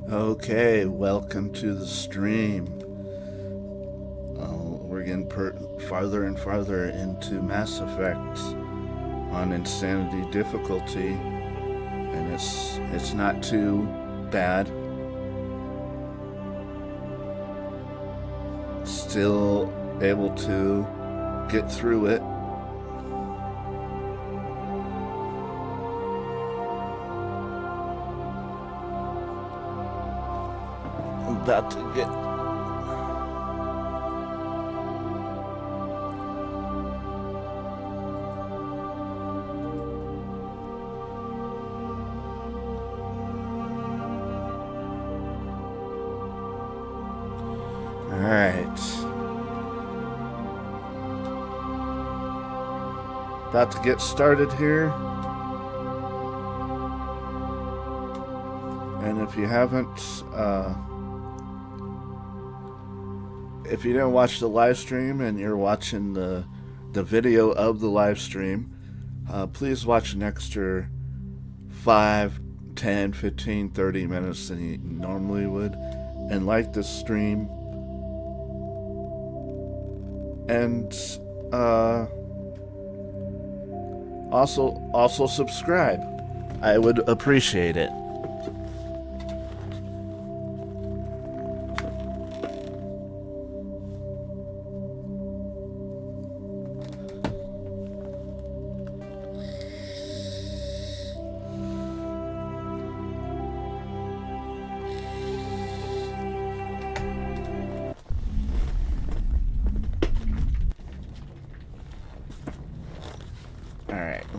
Okay, welcome to the stream. We're getting farther and farther into Mass Effect on Insanity difficulty, and it's not too bad. Still able to get through it. I'm about to get about to get started here. And if you haven't, if you didn't watch the live stream and you're watching the video of the live stream, please watch an extra 5, 10, 15, 30 minutes than you normally would, and like this stream, and also subscribe. I would appreciate it.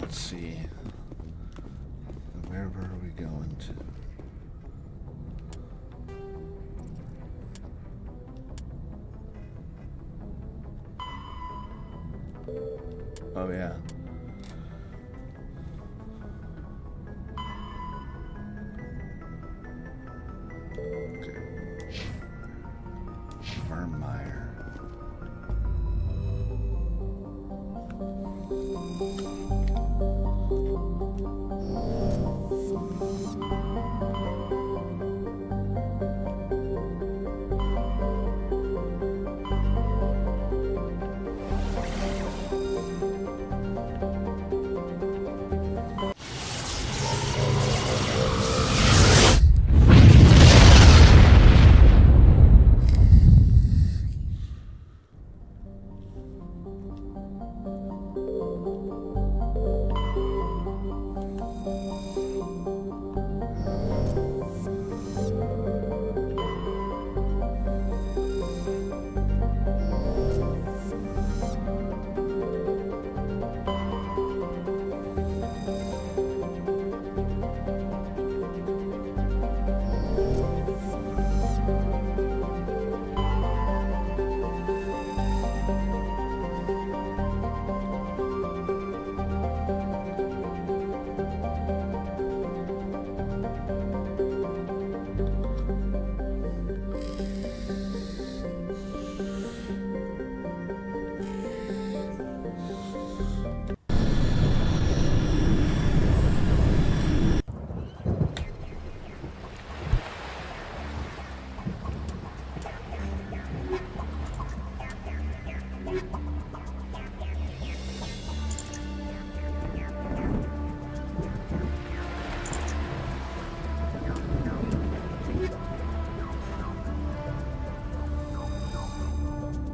Let's see. Where are we going to? Oh yeah. Okay. Vermeer.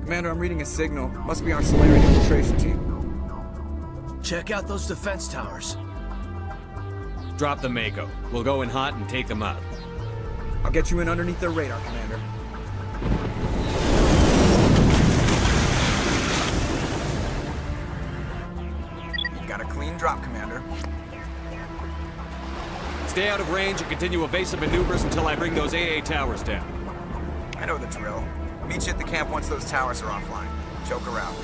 Commander, I'm reading a signal. Must be our Solarian infiltration team. Check out those defense towers. Drop the Mako. We'll go in hot and take them out. I'll get you in underneath their radar, Commander. You've got a clean drop, Commander. Stay out of range and continue evasive maneuvers until I bring those AA towers down. I know the drill. Meet you at the camp once those towers are offline. Joke around.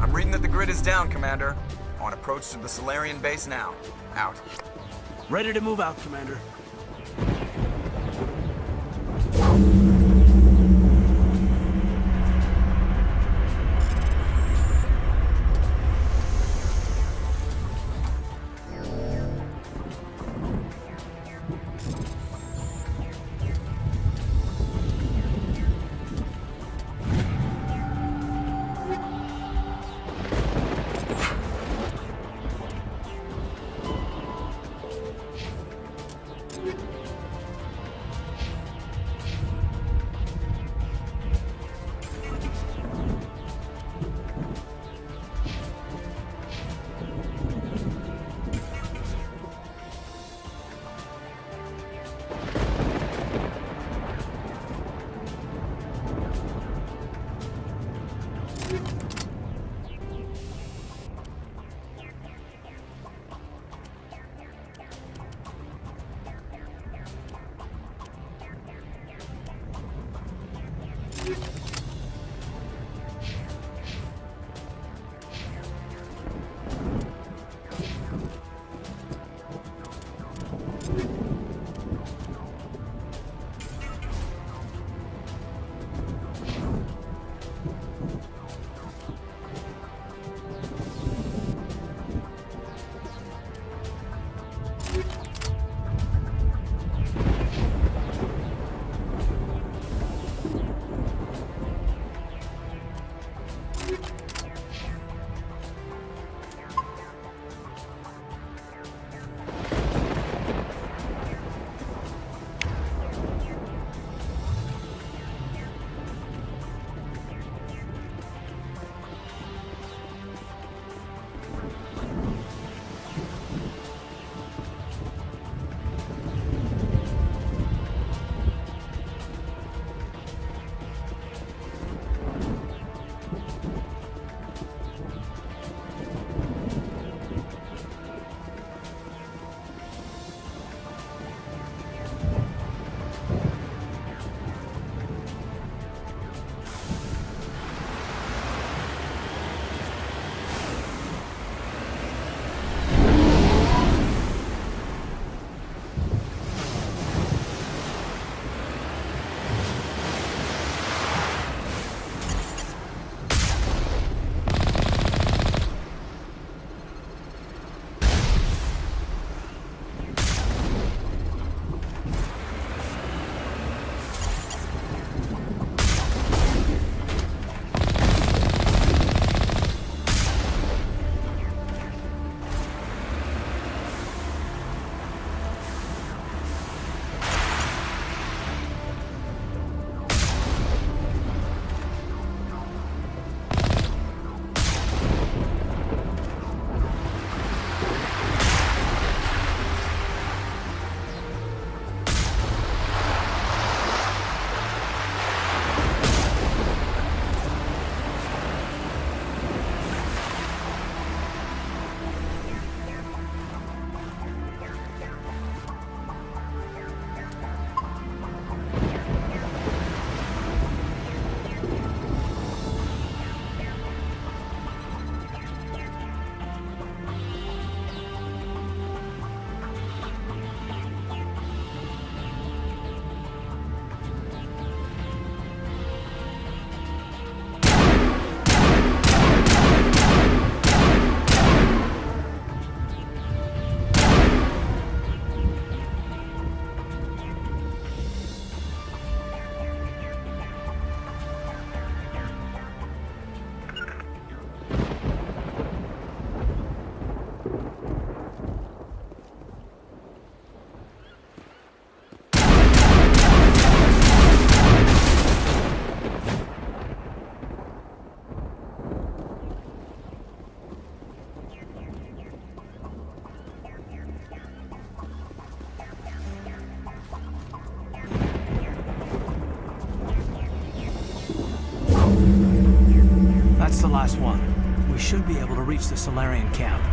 I'm reading that the grid is down, Commander. On approach to the Solarian base now. Out. Ready to move out, Commander. the last one. We should be able to reach the Solarian camp.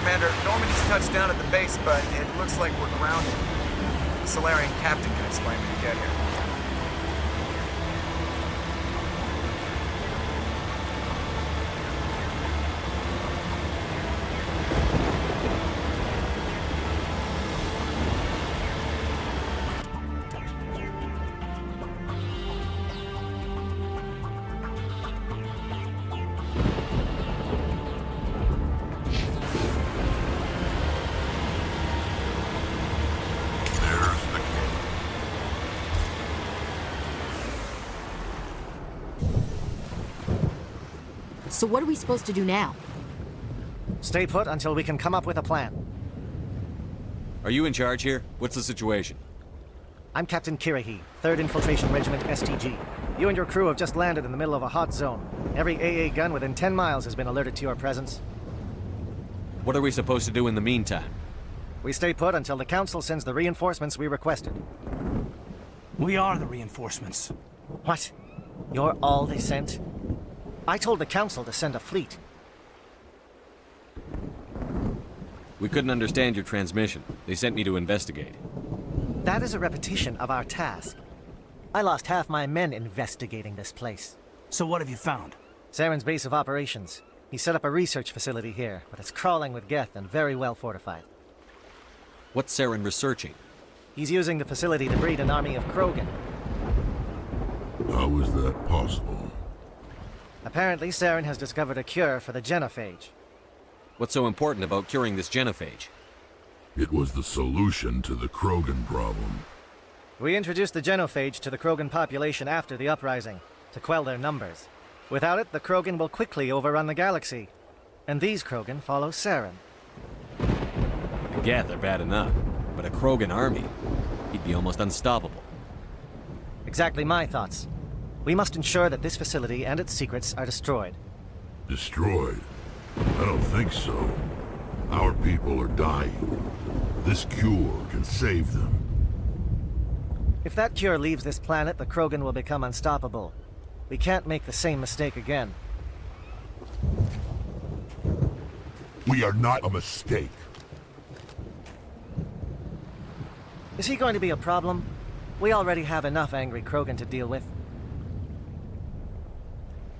Commander, Normandy's touched down at the base, but it looks like we're grounded. The Solarian captain can explain when you get here. So what are we supposed to do now? Stay put until we can come up with a plan. Are you in charge here? What's the situation? I'm Captain Kirahi, 3rd Infiltration Regiment STG. You and your crew have just landed in the middle of a hot zone. Every AA gun within 10 miles has been alerted to your presence. What are we supposed to do in the meantime? We stay put until the Council sends the reinforcements we requested. We are the reinforcements. What? You're all they sent? I told the Council to send a fleet. We couldn't understand your transmission. They sent me to investigate. That is a repetition of our task. I lost half my men investigating this place. So what have you found? Saren's base of operations. He set up a research facility here, but it's crawling with Geth and very well fortified. What's Saren researching? He's using the facility to breed an army of Krogan. How is that possible? Apparently, Saren has discovered a cure for the genophage. What's so important about curing this genophage? It was the solution to the Krogan problem. We introduced the genophage to the Krogan population after the uprising, to quell their numbers. Without it, the Krogan will quickly overrun the galaxy. And these Krogan follow Saren. The Geth are bad enough, but a Krogan army? He'd be almost unstoppable. Exactly my thoughts. We must ensure that this facility and its secrets are destroyed. Destroyed? I don't think so. Our people are dying. This cure can save them. If that cure leaves this planet, the Krogan will become unstoppable. We can't make the same mistake again. We are not a mistake. Is he going to be a problem? We already have enough angry Krogan to deal with.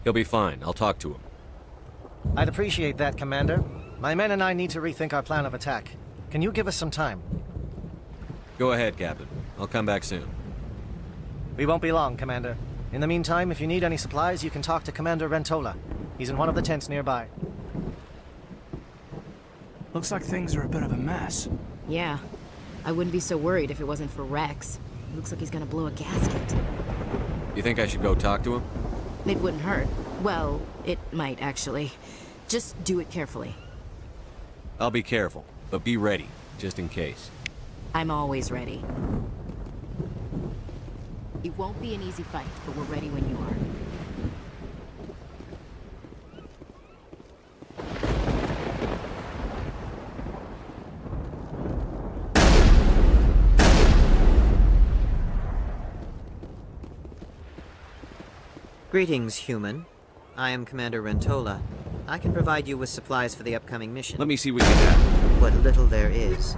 He'll be fine. I'll talk to him. I'd appreciate that, Commander. My men and I need to rethink our plan of attack. Can you give us some time? Go ahead, Captain. I'll come back soon. We won't be long, Commander. In the meantime, if you need any supplies, you can talk to Commander Rentola. He's in one of the tents nearby. Looks like things are a bit of a mess. Yeah. I wouldn't be so worried if it wasn't for Rex. Looks like he's gonna blow a gasket. You think I should go talk to him? It wouldn't hurt. Well, it might actually. Just do it carefully. I'll be careful, but be ready, just in case. I'm always ready. It won't be an easy fight, but we're ready when you are. Greetings, human. I am Commander Rentola. I can provide you with supplies for the upcoming mission. Let me see what you have. What little there is.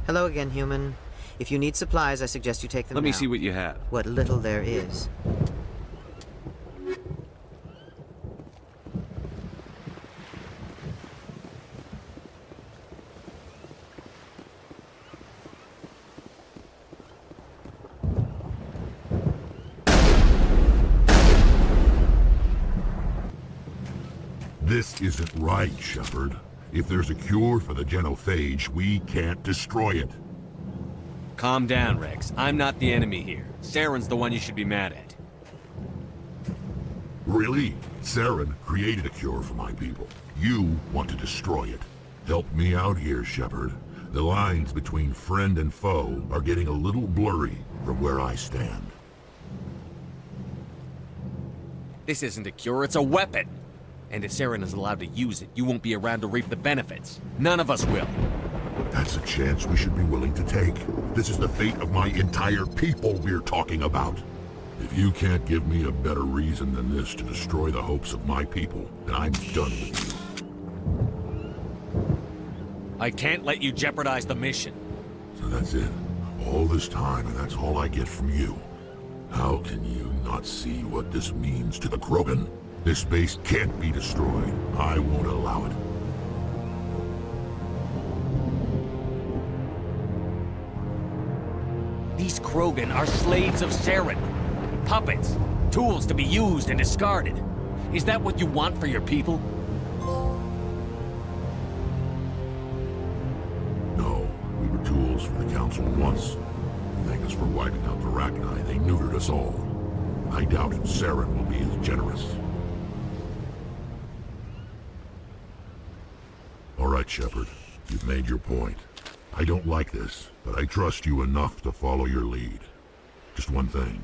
Hello again, human. If you need supplies, I suggest you take them Let me now. see what you have. What little there is. This isn't right, Shepard. If there's a cure for the genophage, we can't destroy it. Calm down, Rex. I'm not the enemy here. Saren's the one you should be mad at. Really? Saren created a cure for my people. You want to destroy it. Help me out here, Shepard. The lines between friend and foe are getting a little blurry from where I stand. This isn't a cure, it's a weapon! And if Saren is allowed to use it, you won't be around to reap the benefits. None of us will. That's a chance we should be willing to take. This is the fate of my entire people we're talking about. If you can't give me a better reason than this to destroy the hopes of my people, then I'm done with you. I can't let you jeopardize the mission. So that's it. All this time, and that's all I get from you. How can you not see what this means to the Krogan? This base can't be destroyed. I won't allow it. These Krogan are slaves of Saren. Puppets. Tools to be used and discarded. Is that what you want for your people? No, we were tools for the Council once. Thank us for wiping out the Rachni. They neutered us all. I doubt Saren will be as generous. All right, Shepard. You've made your point. I don't like this, but I trust you enough to follow your lead. Just one thing.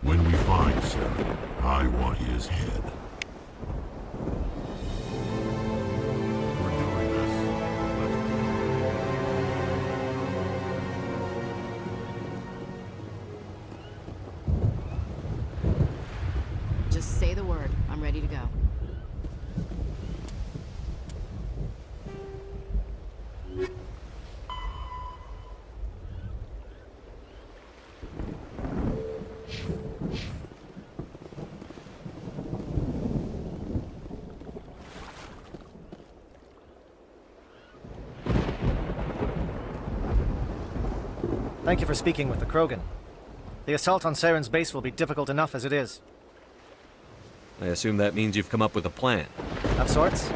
When we find Saren, I want his head. If we're doing this, let's... Thank you for speaking with the Krogan. The assault on Saren's base will be difficult enough as it is. I assume that means you've come up with a plan. Of sorts.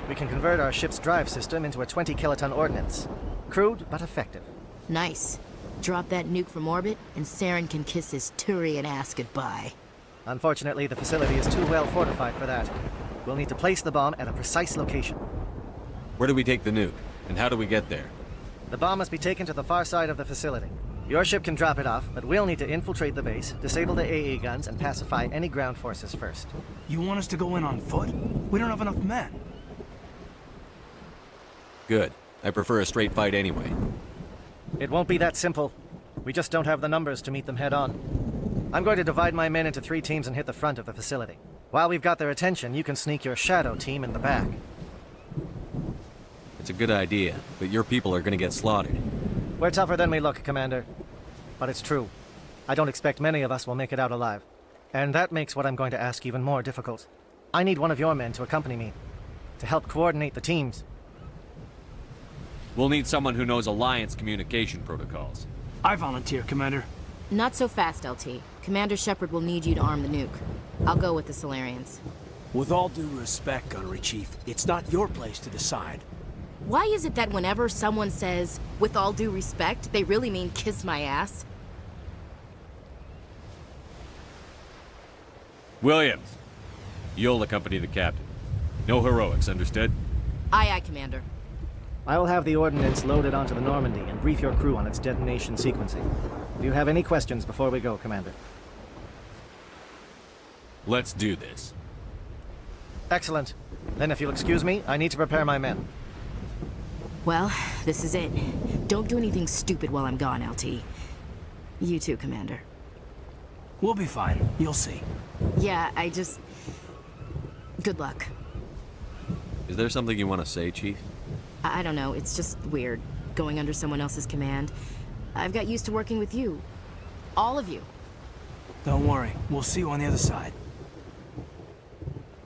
We can convert our ship's drive system into a 20-kiloton ordnance. Crude, but effective. Nice. Drop that nuke from orbit, and Saren can kiss his Turian ass goodbye. Unfortunately, the facility is too well fortified for that. We'll need to place the bomb at a precise location. Where do we take the nuke? And how do we get there? The bomb must be taken to the far side of the facility. Your ship can drop it off, but we'll need to infiltrate the base, disable the AA guns, and pacify any ground forces first. You want us to go in on foot? We don't have enough men. Good. I prefer a straight fight anyway. It won't be that simple. We just don't have the numbers to meet them head-on. I'm going to divide my men into 3 teams and hit the front of the facility. While we've got their attention, you can sneak your shadow team in the back. It's a good idea, but your people are gonna get slaughtered. We're tougher than we look, Commander. But it's true. I don't expect many of us will make it out alive. And that makes what I'm going to ask even more difficult. I need one of your men to accompany me, to help coordinate the teams. We'll need someone who knows Alliance communication protocols. I volunteer, Commander. Not so fast, LT. Commander Shepard will need you to arm the nuke. I'll go with the Solarians. With all due respect, Gunnery Chief, it's not your place to decide. Why is it that whenever someone says, with all due respect, they really mean kiss my ass? Williams, you'll accompany the captain. No heroics, understood? Aye, aye, Commander. I will have the ordnance loaded onto the Normandy and brief your crew on its detonation sequencing. Do you have any questions before we go, Commander? Let's do this. Excellent. Then if you'll excuse me, I need to prepare my men. Well, this is it. Don't do anything stupid while I'm gone, LT. You too, Commander. We'll be fine. You'll see. Yeah, Good luck. Is there something you want to say, Chief? I don't know, it's just weird, going under someone else's command. I've got used to working with you. All of you. Don't worry. We'll see you on the other side.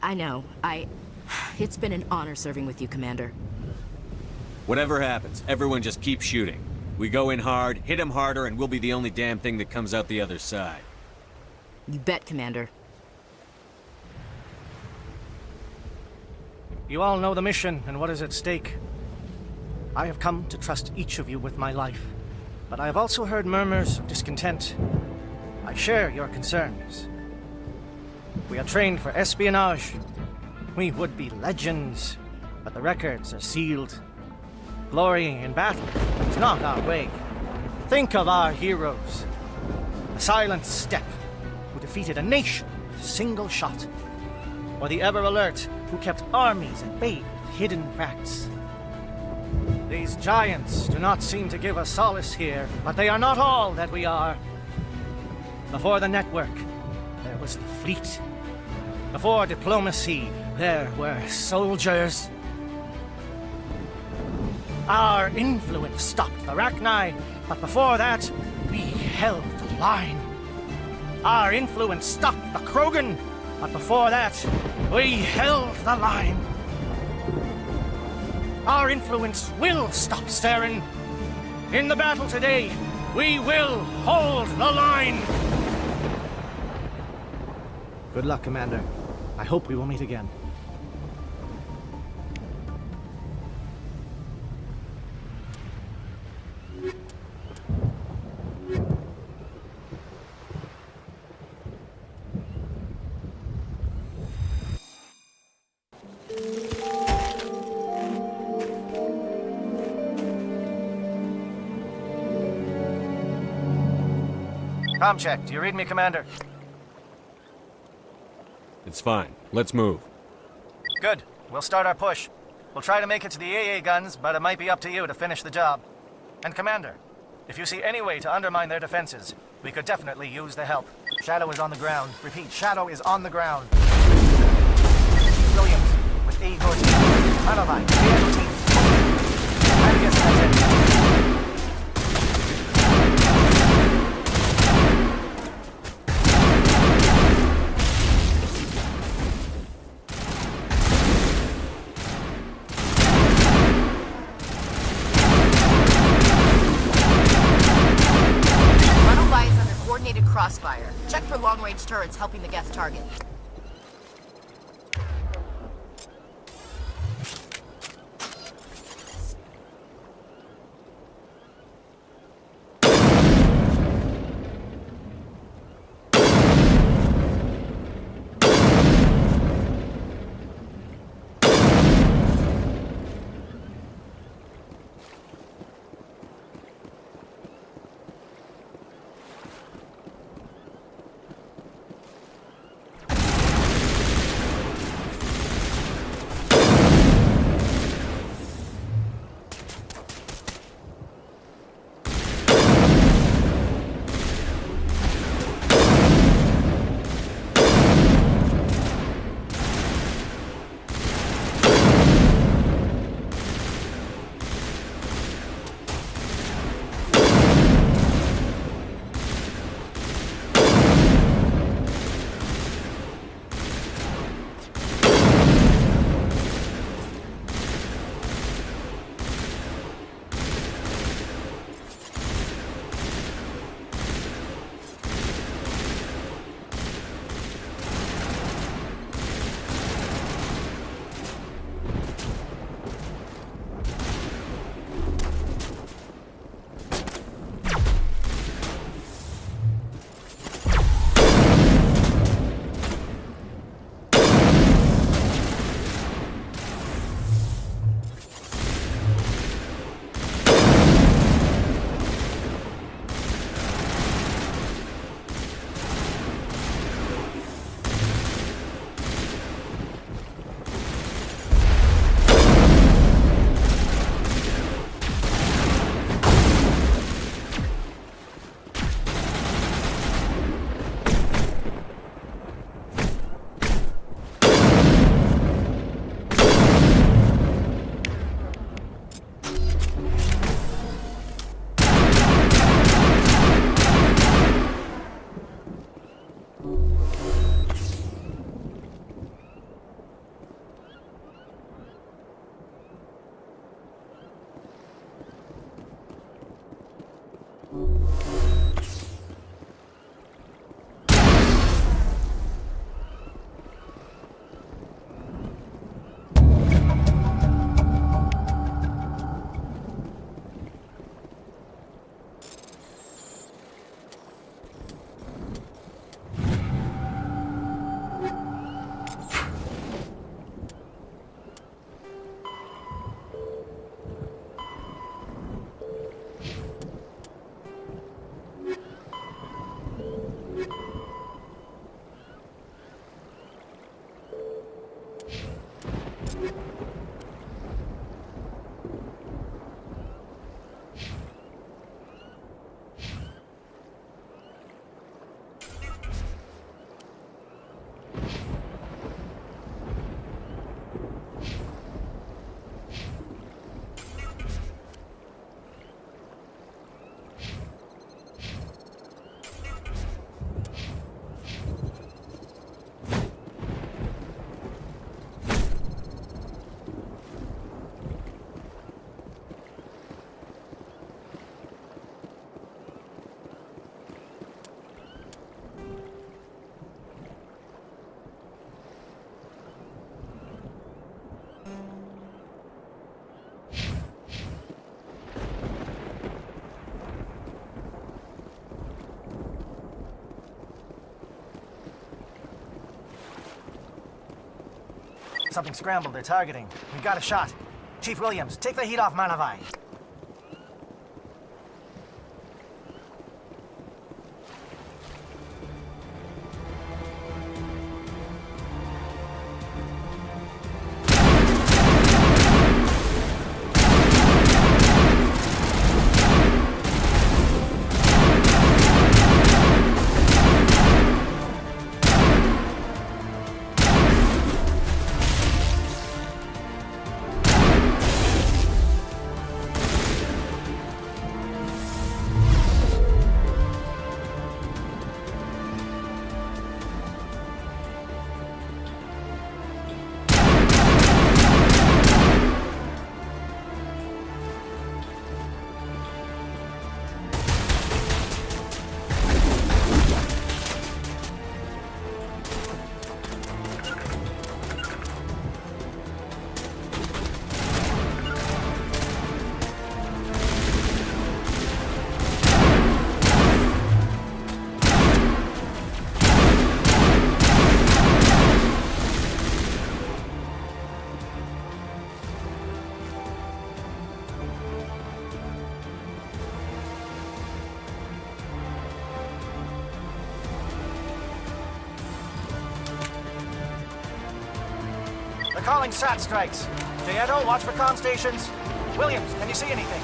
I know. It's been an honor serving with you, Commander. Whatever happens, everyone just keep shooting. We go in hard, hit them harder, and we'll be the only damn thing that comes out the other side. You bet, Commander. You all know the mission and what is at stake. I have come to trust each of you with my life, but I have also heard murmurs of discontent. I share your concerns. We are trained for espionage. We would be legends, but the records are sealed. Glorying in battle is not our way. Think of our heroes. The silent step who defeated a nation with a single shot. Or the ever-alert who kept armies at bay with hidden facts. These giants do not seem to give us solace here, but they are not all that we are. Before the network, there was the fleet. Before diplomacy, there were soldiers. Our influence stopped the Rachni, but before that, we held the line. Our influence stopped the Krogan, but before that, we held the line. Our influence will stop Saren. In the battle today, we will hold the line. Good luck, Commander. I hope we will meet again. Comm check. Do you read me, Commander? It's fine. Let's move. Good. We'll start our push. We'll try to make it to the AA guns, but it might be up to you to finish the job. And Commander, if you see any way to undermine their defenses, we could definitely use the help. Shadow is on the ground. Repeat, Shadow is on the ground. Williams, with A. Gordon. Manavai, AO team. Try to get to that end. damaged turrets helping the guest target. Something scrambled. They're targeting. We got a shot. Chief Williams, take the heat off Manavai. calling SAT strikes. Dieto, watch for comm stations. Williams, can you see anything?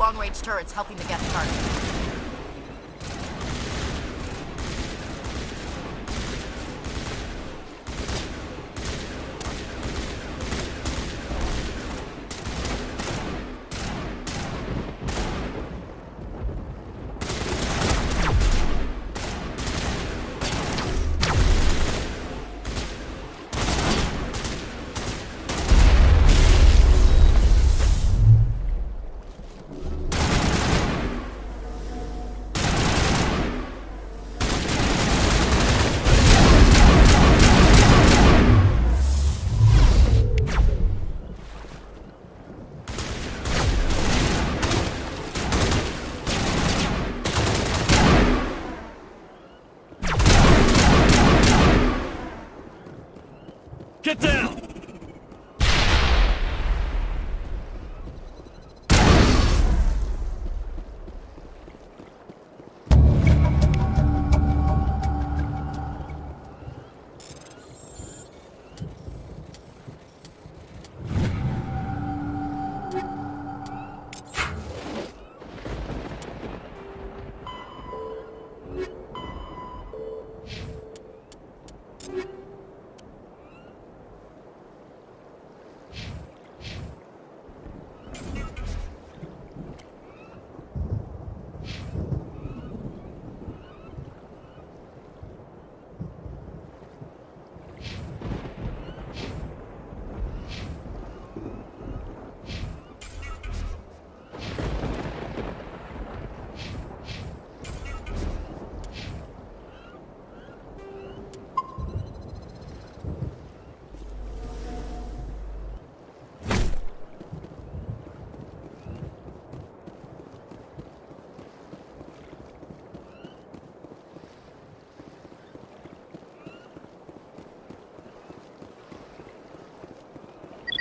long-range turrets helping the guest target. Get down!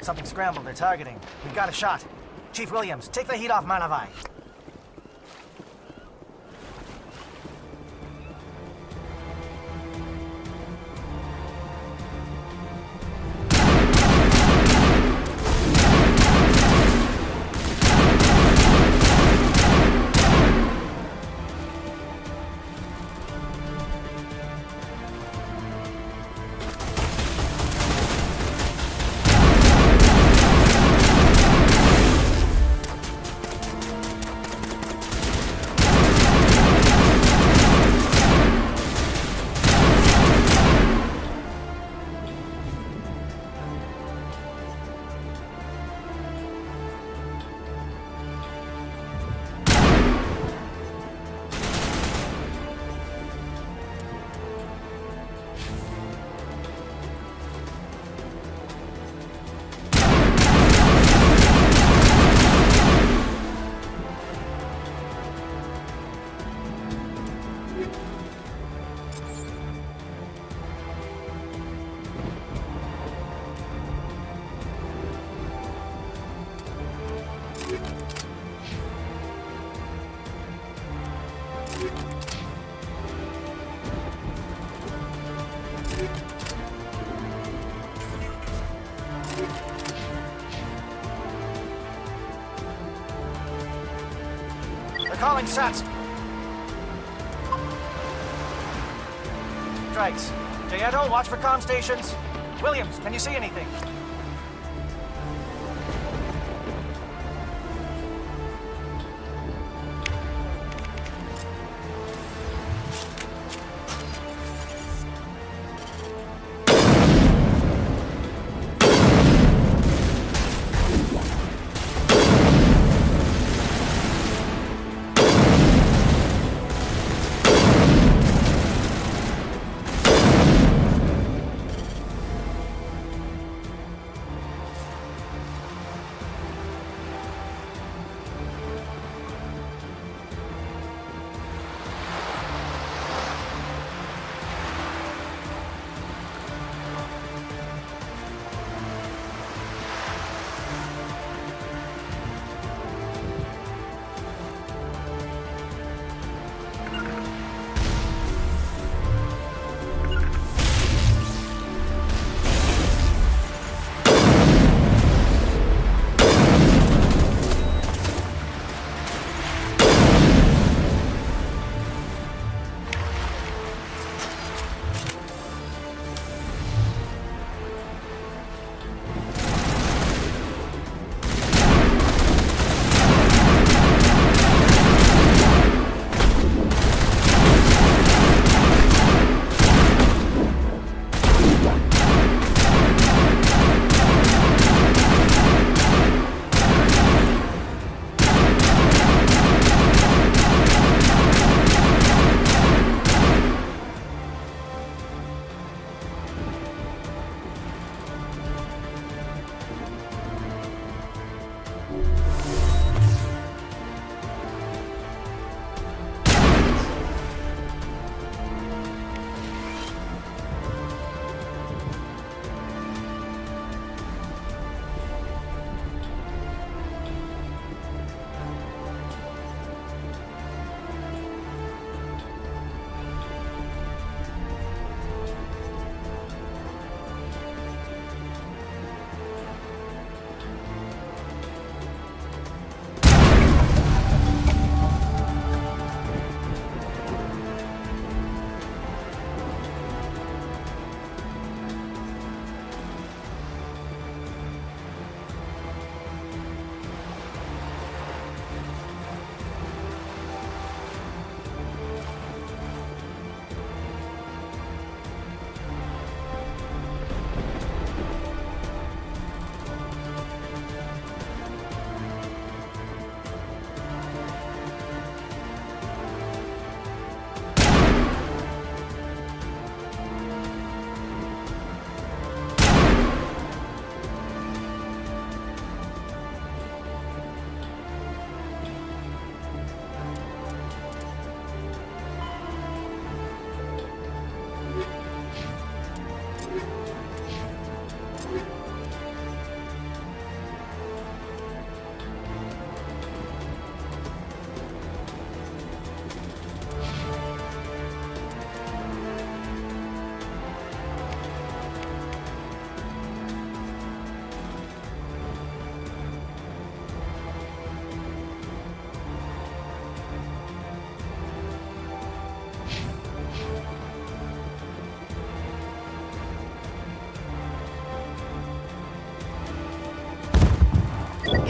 Something scrambled. They're targeting. We've got a shot. Chief Williams, take the heat off Manavai. Recalling sets. Drags. Jayeto, watch for comm stations. Williams, can you see anything?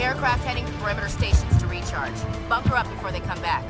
Aircraft heading to perimeter stations to recharge. Bunker up before they come back.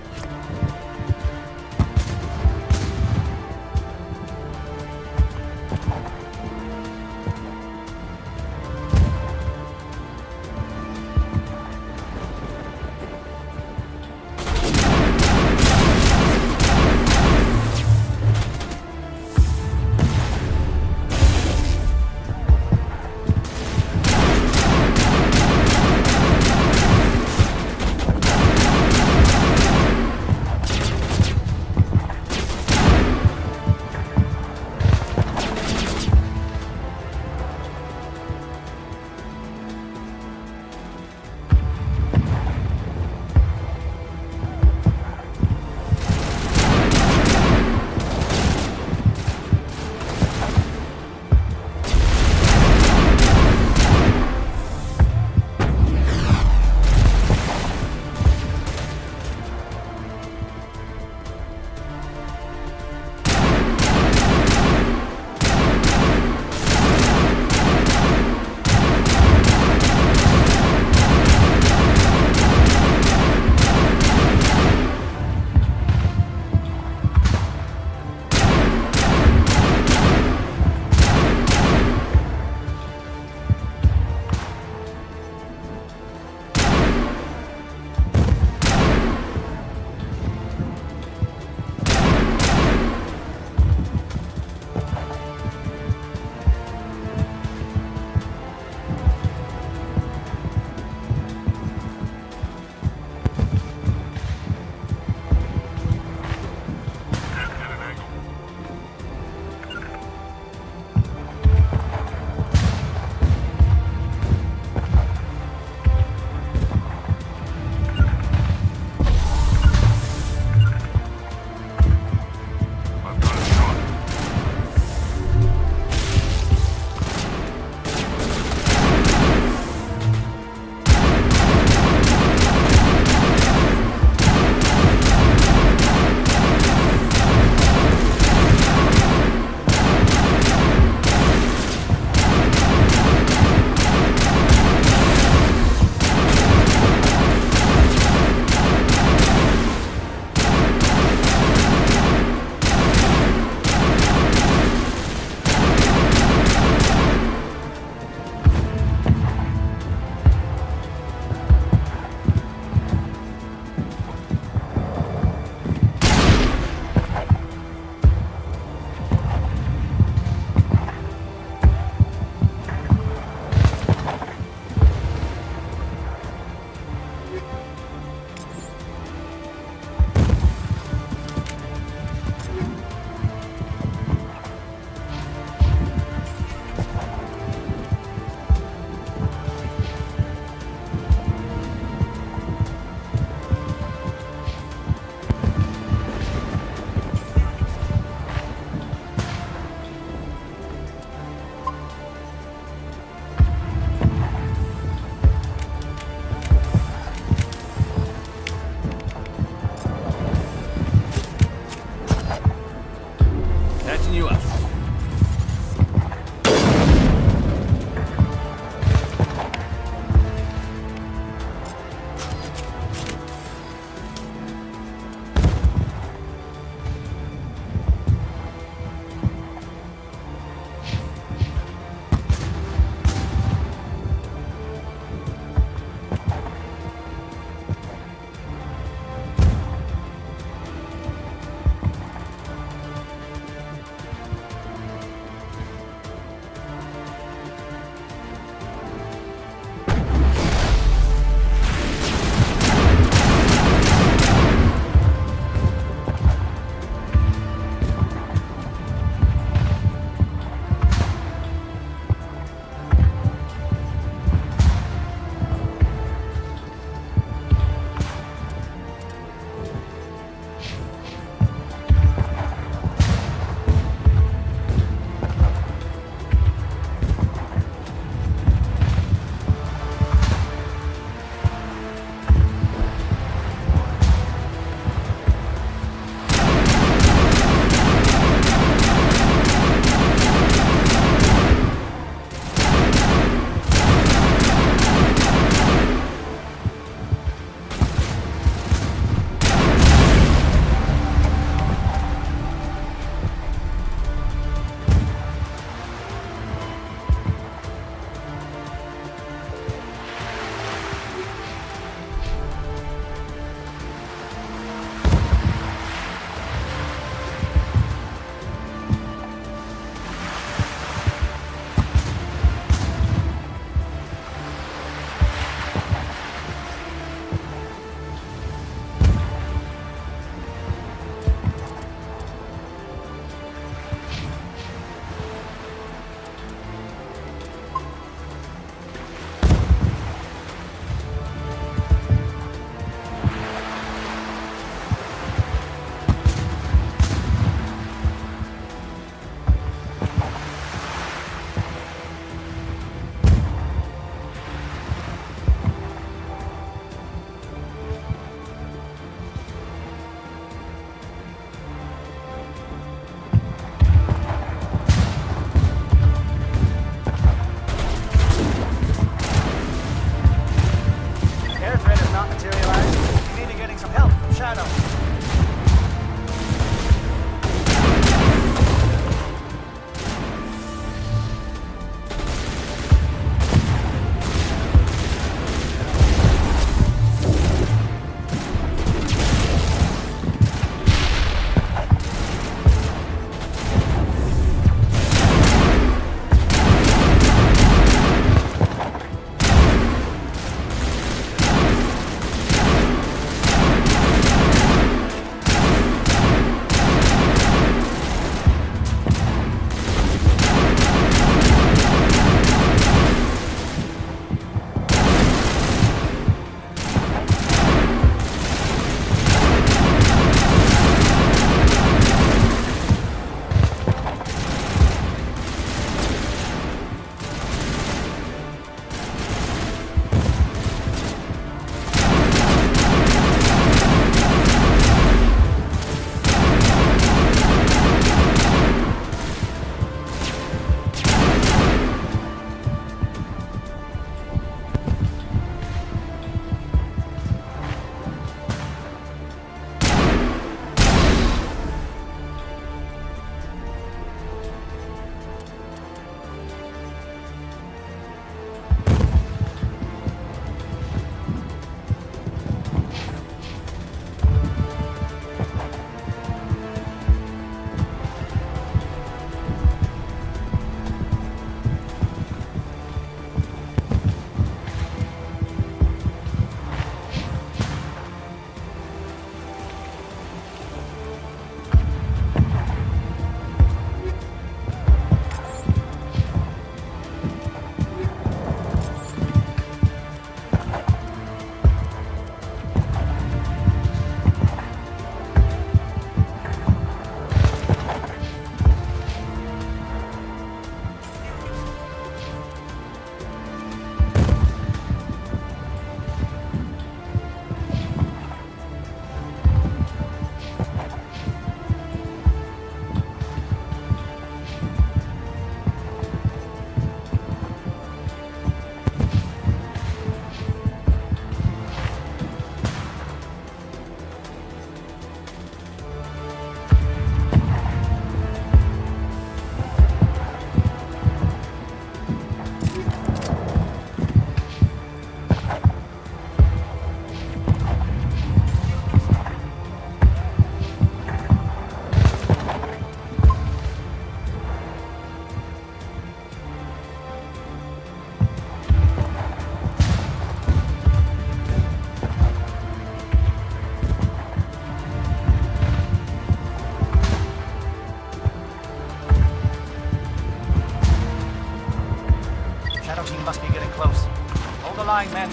the line, men.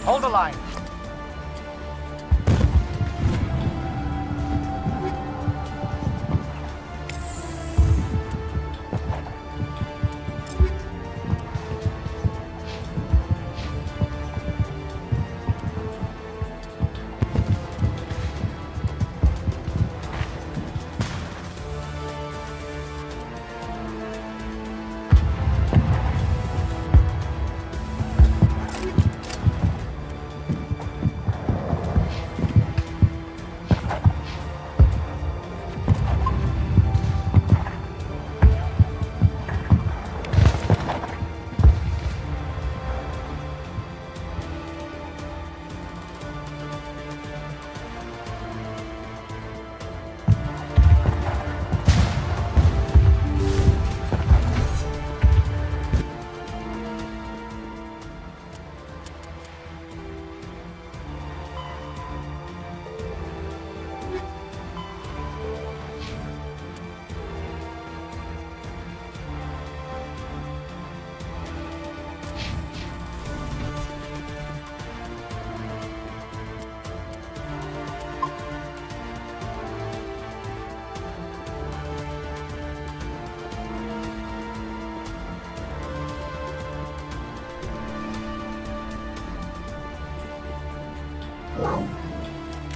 Hold the line.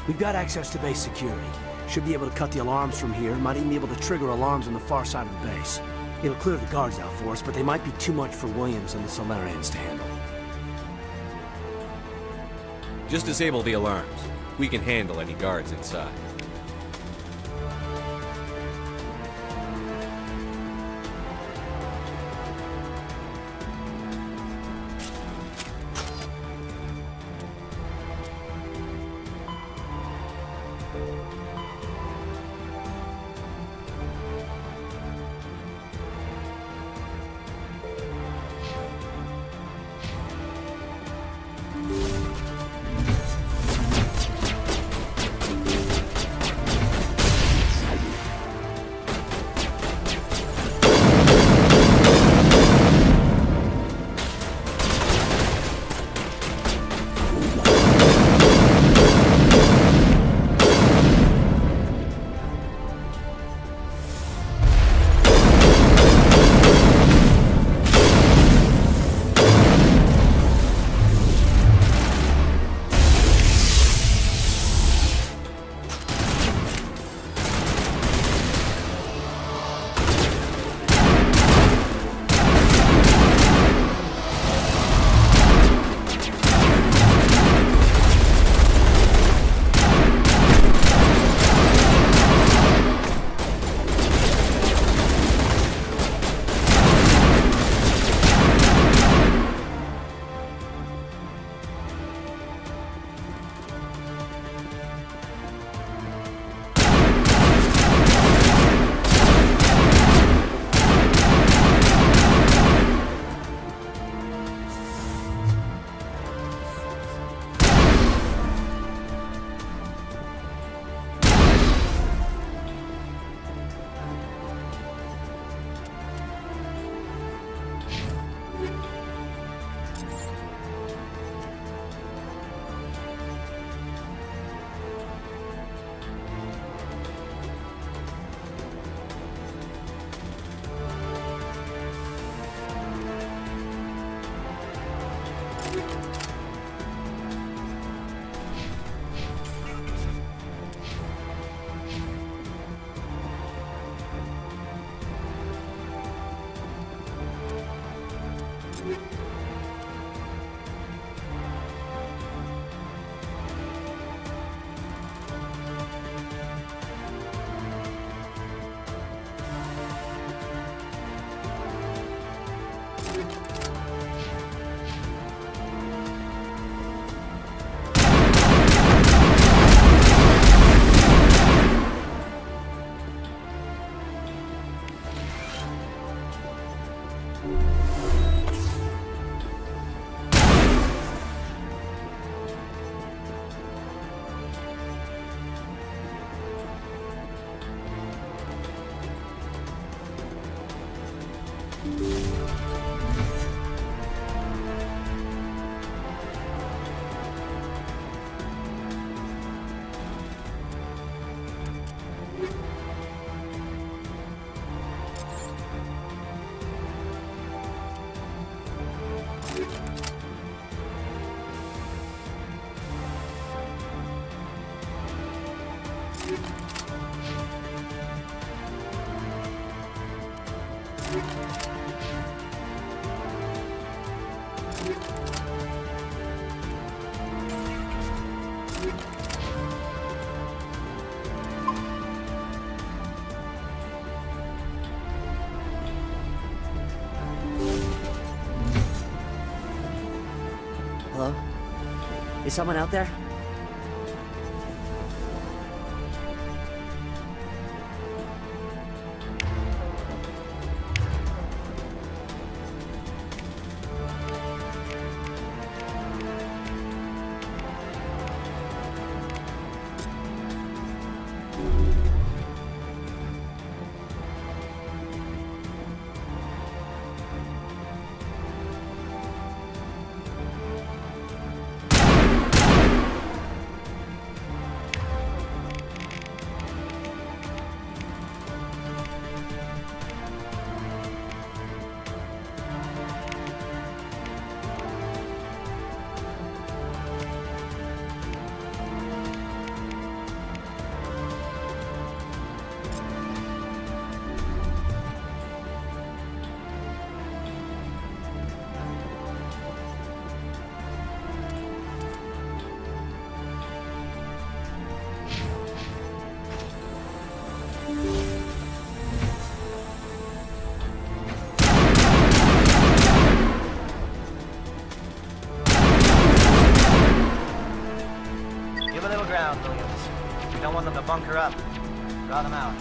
We've got access to base security. Should be able to cut the alarms from here. Might even be able to trigger alarms on the far side of the base. It'll clear the guards out for us, but they might be too much for Williams and the Solarians to handle. Just disable the alarms. We can handle any guards inside. Hello? Is someone out there? Give a little ground, Williams. We don't want them to bunker up. Draw them out.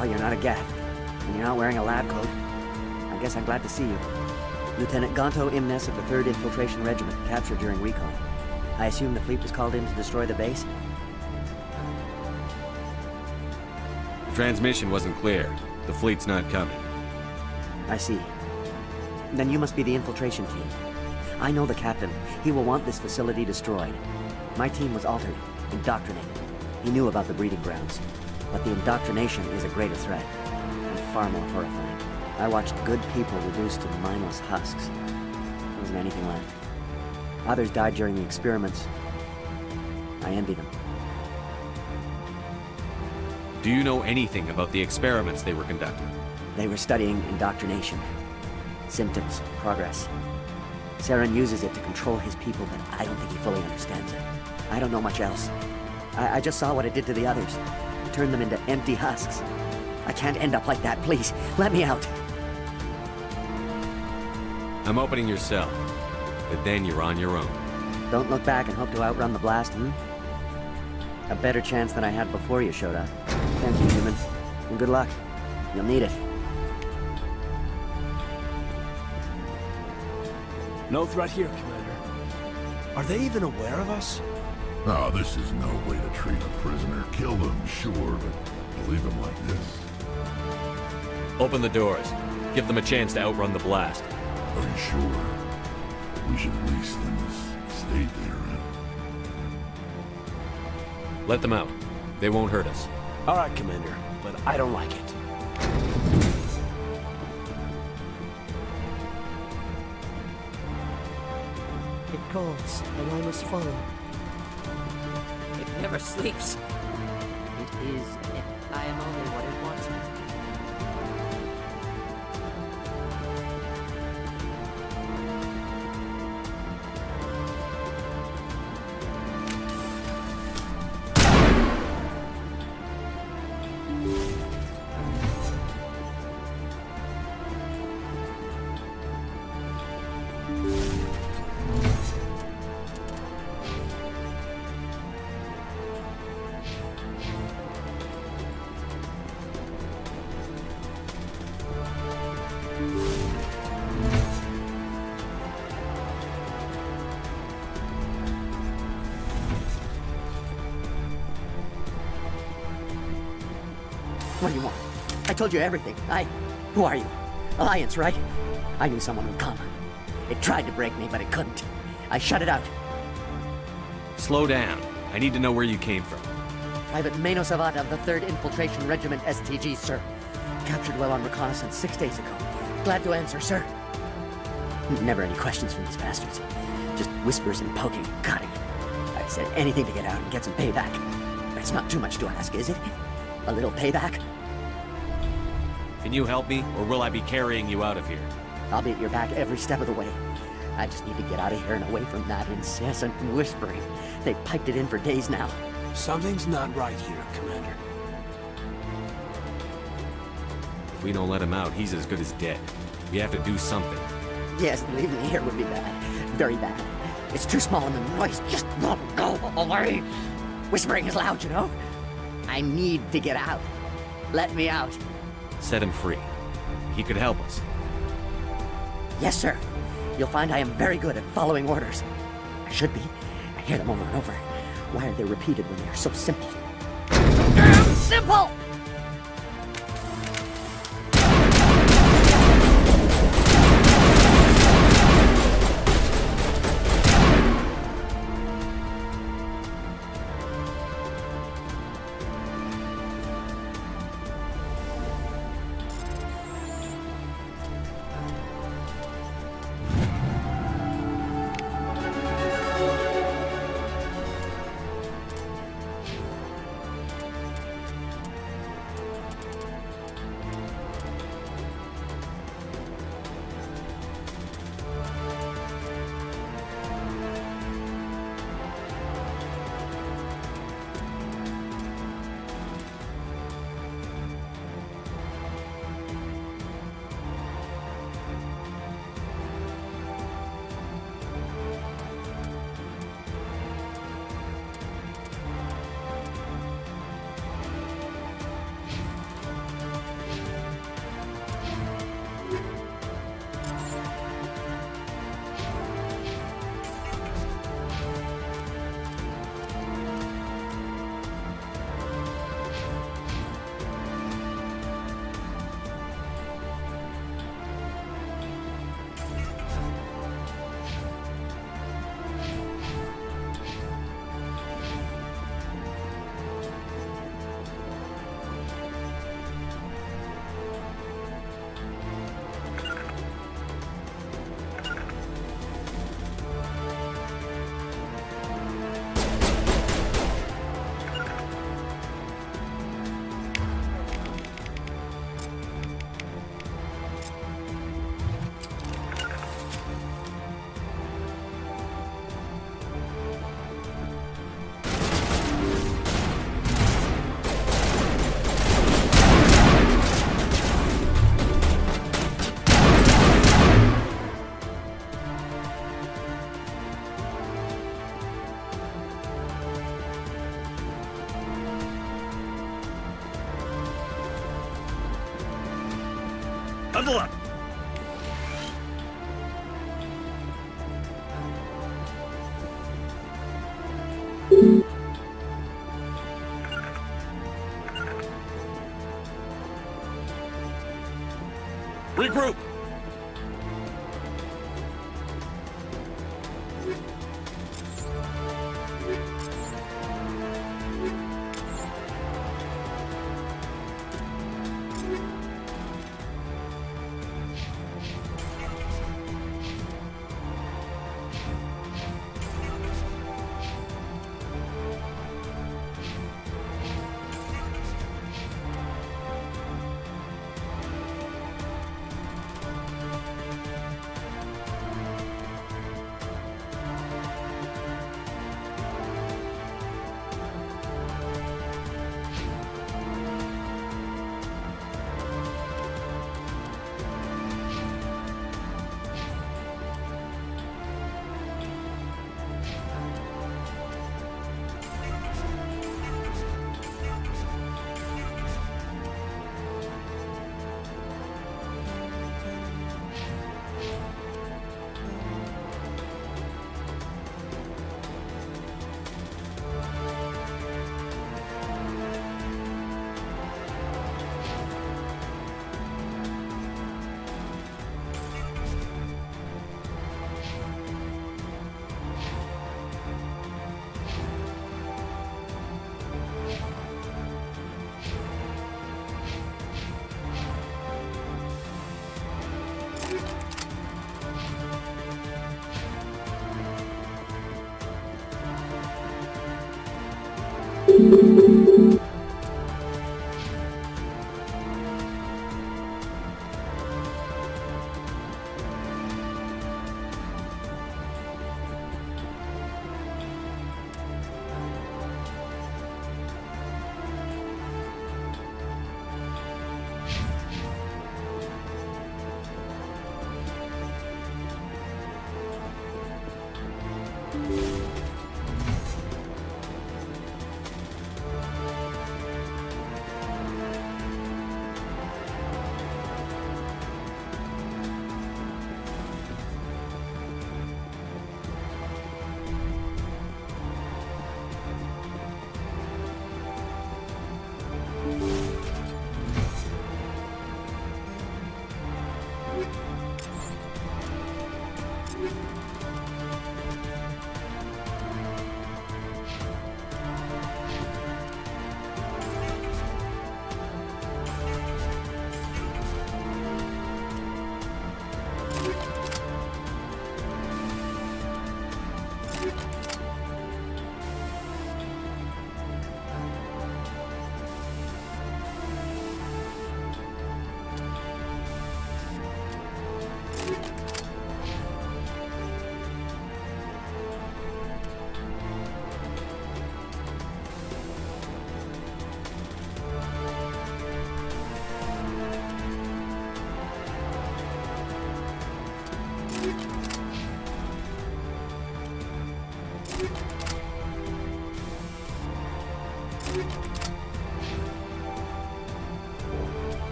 Oh, you're not a Gav, and you're not wearing a lab coat. I guess I'm glad to see you. Lieutenant Gonto Imnes of the 3rd Infiltration Regiment, captured during recon. I assume the fleet was called in to destroy the base? The transmission wasn't clear. The fleet's not coming. I see. Then you must be the infiltration team. I know the captain. He will want this facility destroyed. My team was altered, indoctrinated. He knew about the breeding grounds. But the indoctrination is a greater threat, and far more horrifying. I watched good people reduced to mindless husks. There wasn't anything left. Others died during the experiments. I envy them. Do you know anything about the experiments they were conducting? They were studying indoctrination. Symptoms, progress. Saren uses it to control his people, but I don't think he fully understands it. I don't know much else. I just saw what it did to the others. Turn them into empty husks. I can't end up like that, please. Let me out. I'm opening your cell, but then you're on your own. Don't look back and hope to outrun the blast, A better chance than I had before you showed up. Thank you, human. And good luck. You'll need it. No threat here, Commander. Are they even aware of us? Oh, this is no way to treat a prisoner. Kill them, sure, but to leave them like this. Open the doors. Give them a chance to outrun the blast. Are you sure? We should at least in this state they're in. Let them out. They won't hurt us. All right, Commander, but I don't like it. It calls, and I must follow. never sleeps. It is. I am only what it wants me to be. What do you want? I told you everything. Who are you? Alliance, right? I knew someone would come. It tried to break me, but it couldn't. I shut it out. Slow down. I need to know where you came from. Private Mano Savat of the 3rd Infiltration Regiment STG, sir. Captured while on reconnaissance 6 days ago. Glad to answer, sir. Never any questions from these bastards. Just whispers and poking and cutting. I said anything to get out and get some payback. It's not too much to ask, is it? A little payback? Can you help me, or will I be carrying you out of here? I'll be at your back every step of the way. I just need to get out of here and away from that incessant whispering. They've piped it in for days now. Something's not right here, Commander. If we don't let him out, he's as good as dead. We have to do something. Yes, leaving me here would be bad. Very bad. It's too small and the noise just won't go away. Whispering is loud, you know? I need to get out. Let me out. Set him free. He could help us. Yes, sir. You'll find I am very good at following orders. I should be. I hear them over and over. Why are they repeated when they are so simple? Damn simple! Level up! Regroup!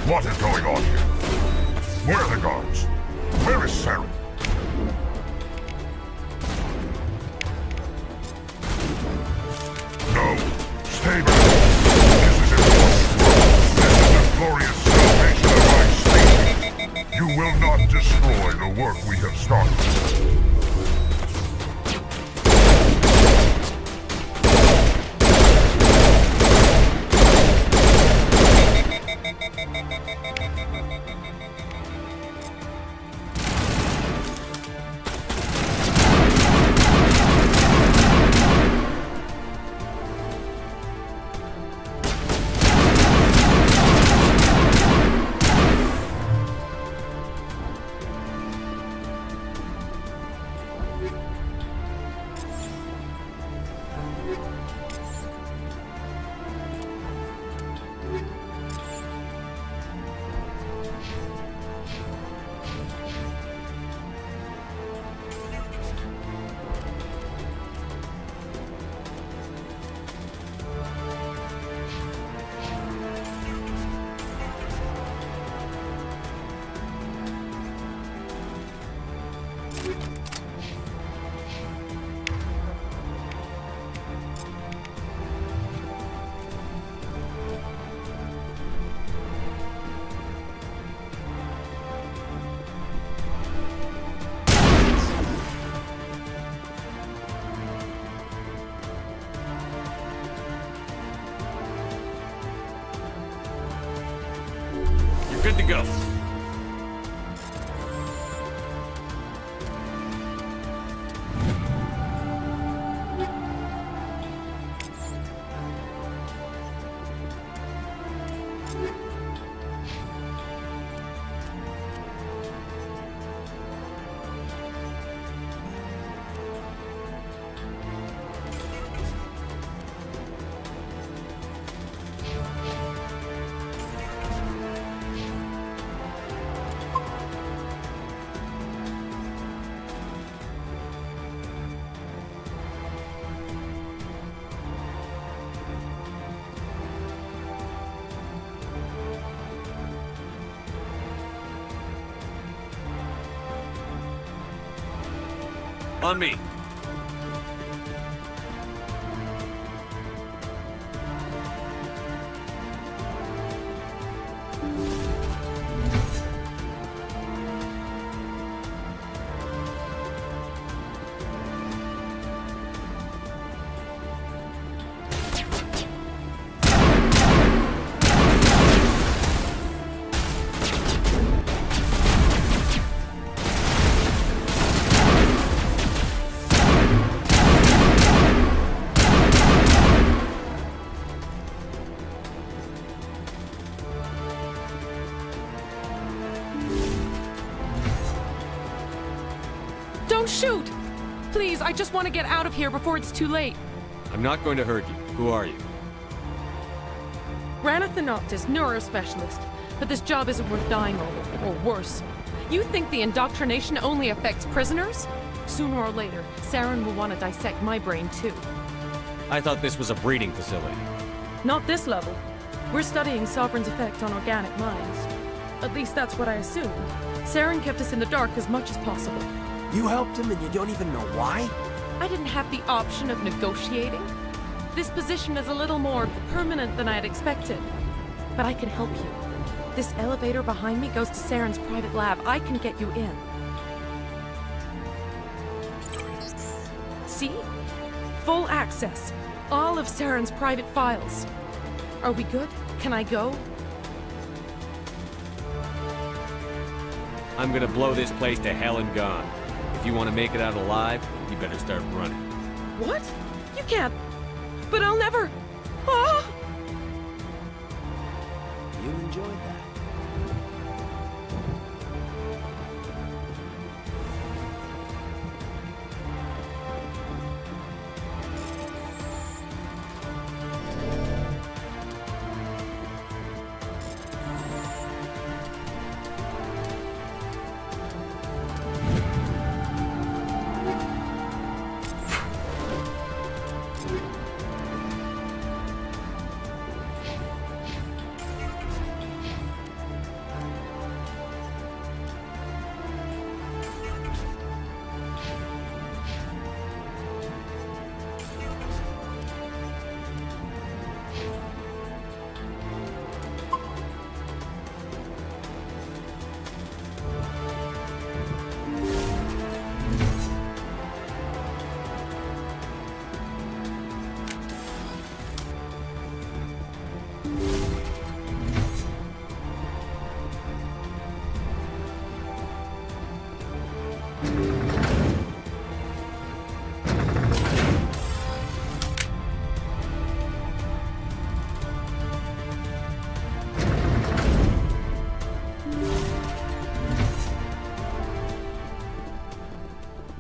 What is going on here? Where are the guards? Where is Sarah? No. Stay back. This is important. This is the glorious salvation of my state. You will not destroy the work we have started. Good to go. On me. Don't shoot! Please, I just want to get out of here before it's too late. I'm not going to hurt you. Who are you? Ranathanoptis, neurospecialist. But this job isn't worth dying over, or worse. You think the indoctrination only affects prisoners? Sooner or later, Saren will want to dissect my brain too. I thought this was a breeding facility. Not this level. We're studying Sovereign's effect on organic minds. At least that's what I assumed. Saren kept us in the dark as much as possible. You helped him and you don't even know why? I didn't have the option of negotiating. This position is a little more permanent than I had expected. But I can help you. This elevator behind me goes to Saren's private lab. I can get you in. See? Full access. All of Saren's private files. Are we good? Can I go? I'm gonna blow this place to hell and gone. If you want to make it out alive, you better start running. What? You can't. But I'll never. Ah! You enjoyed that.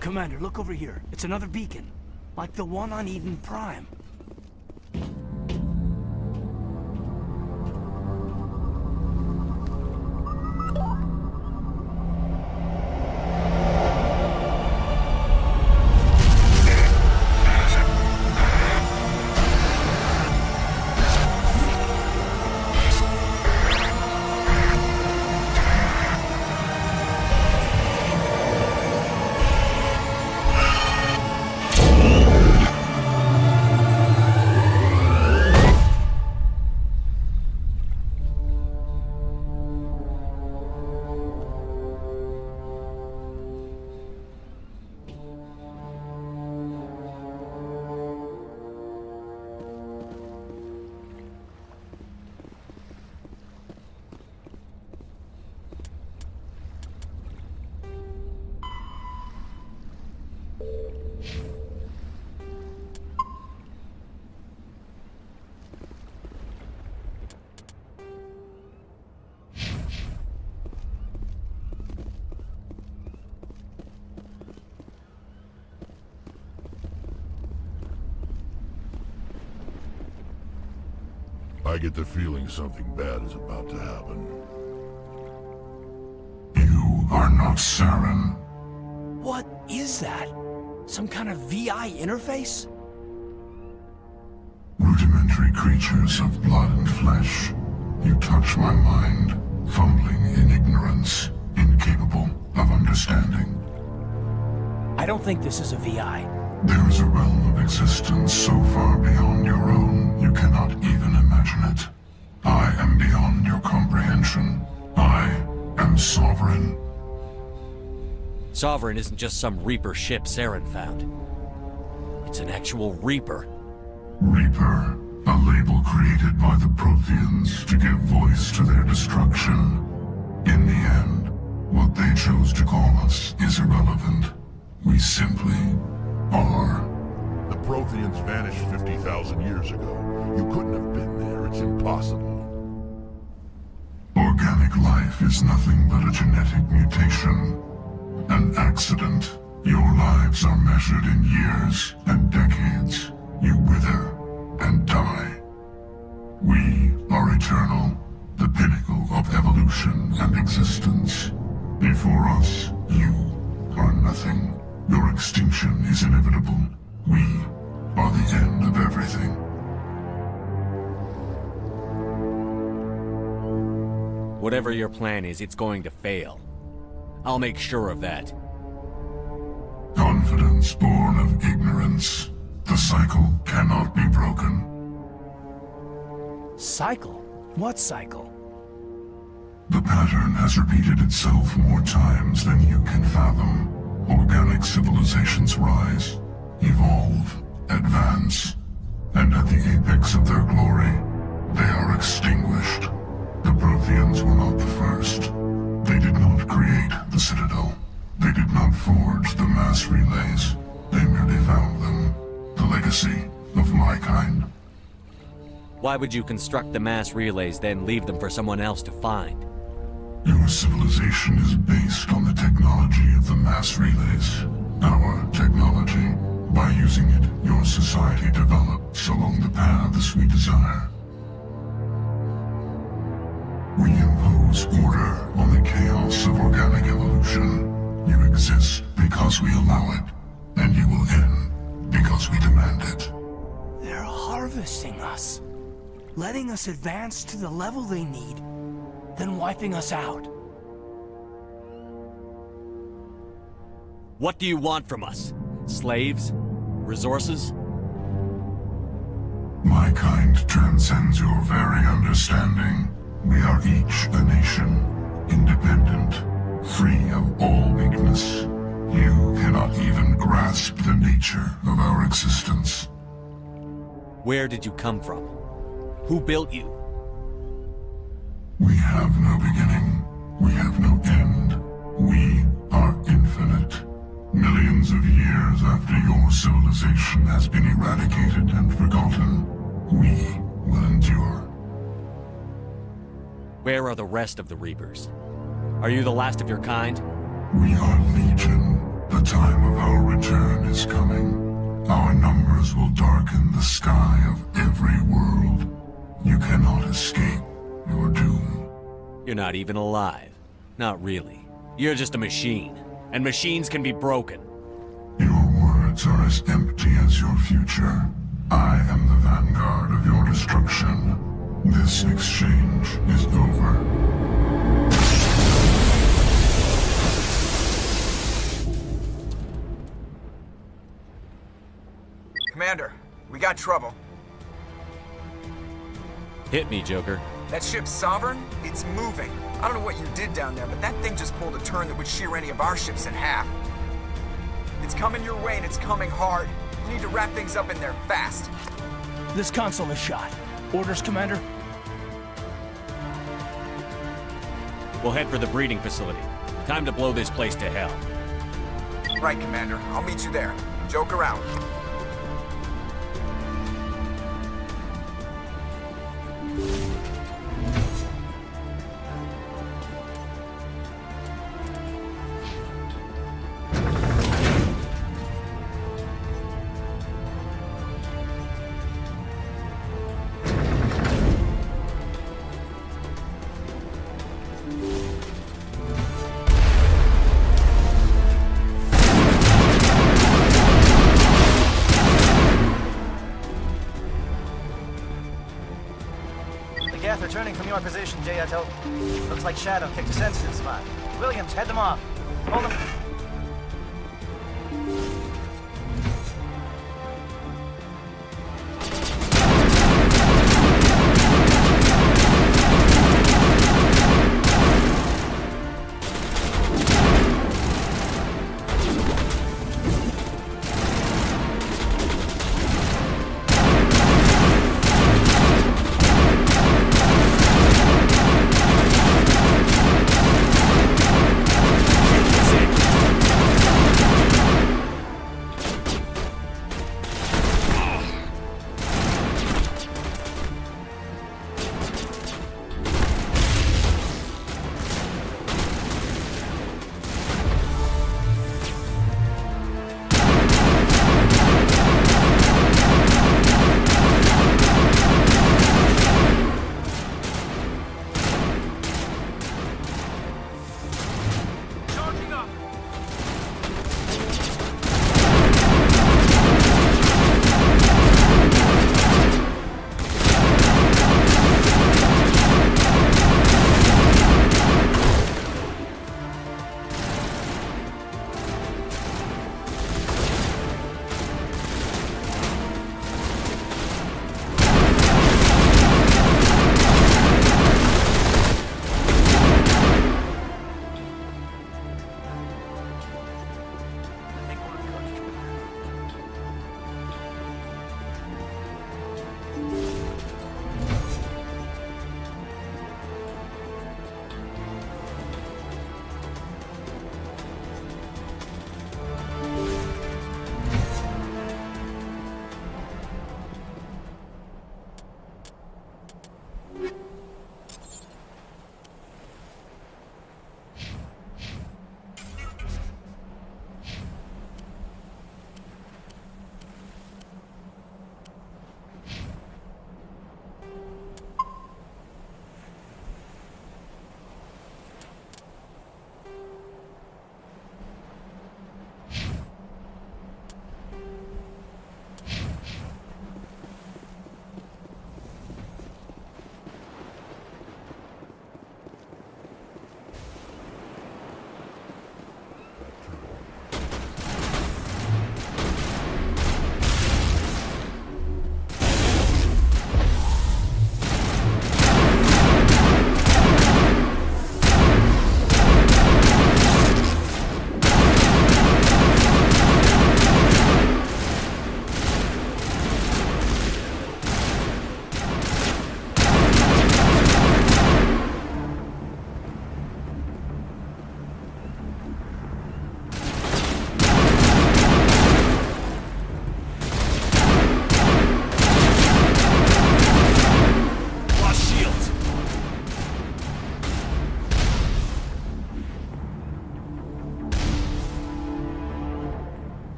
Commander, look over here. It's another beacon. Like the one on Eden Prime. I get the feeling something bad is about to happen. You are not Saren. What is that? Some kind of VI interface? Rudimentary creatures of blood and flesh. You touch my mind, fumbling in ignorance, incapable of understanding. I don't think this is a VI. There is a realm of existence so far beyond your own, you cannot even imagine it. I am beyond your comprehension. I am Sovereign. Sovereign isn't just some Reaper ship Saren found. It's an actual Reaper. Reaper, a label created by the Protheans to give voice to their destruction. In the end, what they chose to call us is irrelevant. We simply are. The Protheans vanished 50,000 years ago. You couldn't have been there. It's impossible. Organic life is nothing but a genetic mutation. An accident. Your lives are measured in years and decades. You wither and die. We are eternal, the pinnacle of evolution and existence. Before us, you are nothing. Your extinction is inevitable. We are the end of everything. Whatever your plan is, it's going to fail. I'll make sure of that. Confidence born of ignorance. The cycle cannot be broken. Cycle? What cycle? The pattern has repeated itself more times than you can fathom. Organic civilizations rise, evolve, advance, and at the apex of their glory, they are extinguished. The Protheans were not the first. They did not create the Citadel. They did not forge the mass relays. They merely found them. The legacy of my kind. Why would you construct the mass relays, then leave them for someone else to find? Your civilization is based on the technology of the mass relays. Our technology. By using it, your society develops along the paths we desire. We impose order on the chaos of organic evolution. You exist because we allow it, and you will end because we demand it. They're harvesting us. Letting us advance to the level they need, then wiping us out. What do you want from us? Slaves? Resources? My kind transcends your very understanding. We are each a nation, independent, free of all weakness. You cannot even grasp the nature of our existence. Where did you come from? Who built you? We have no beginning. We have no end. We are infinite. Millions of years after your civilization has been eradicated and forgotten, we will endure. Where are the rest of the Reapers? Are you the last of your kind? We are Legion. The time of our return is coming. Our numbers will darken the sky of every world. You cannot escape your doom. You're not even alive. Not really. You're just a machine. And machines can be broken. Your words are as empty as your future. I am the vanguard of your destruction. This exchange is over. Commander, we got trouble. Hit me, Joker. That ship's Sovereign? It's moving. I don't know what you did down there, but that thing just pulled a turn that would shear any of our ships in half. It's coming your way and it's coming hard. You need to wrap things up in there fast. This console is shot. Orders, Commander? We'll head for the breeding facility. Time to blow this place to hell. Right, Commander. I'll meet you there. Joker out. Geth returning from your position, Jayato. Looks like Shadow kicked a sensitive spot. Williams, head them off. Hold them.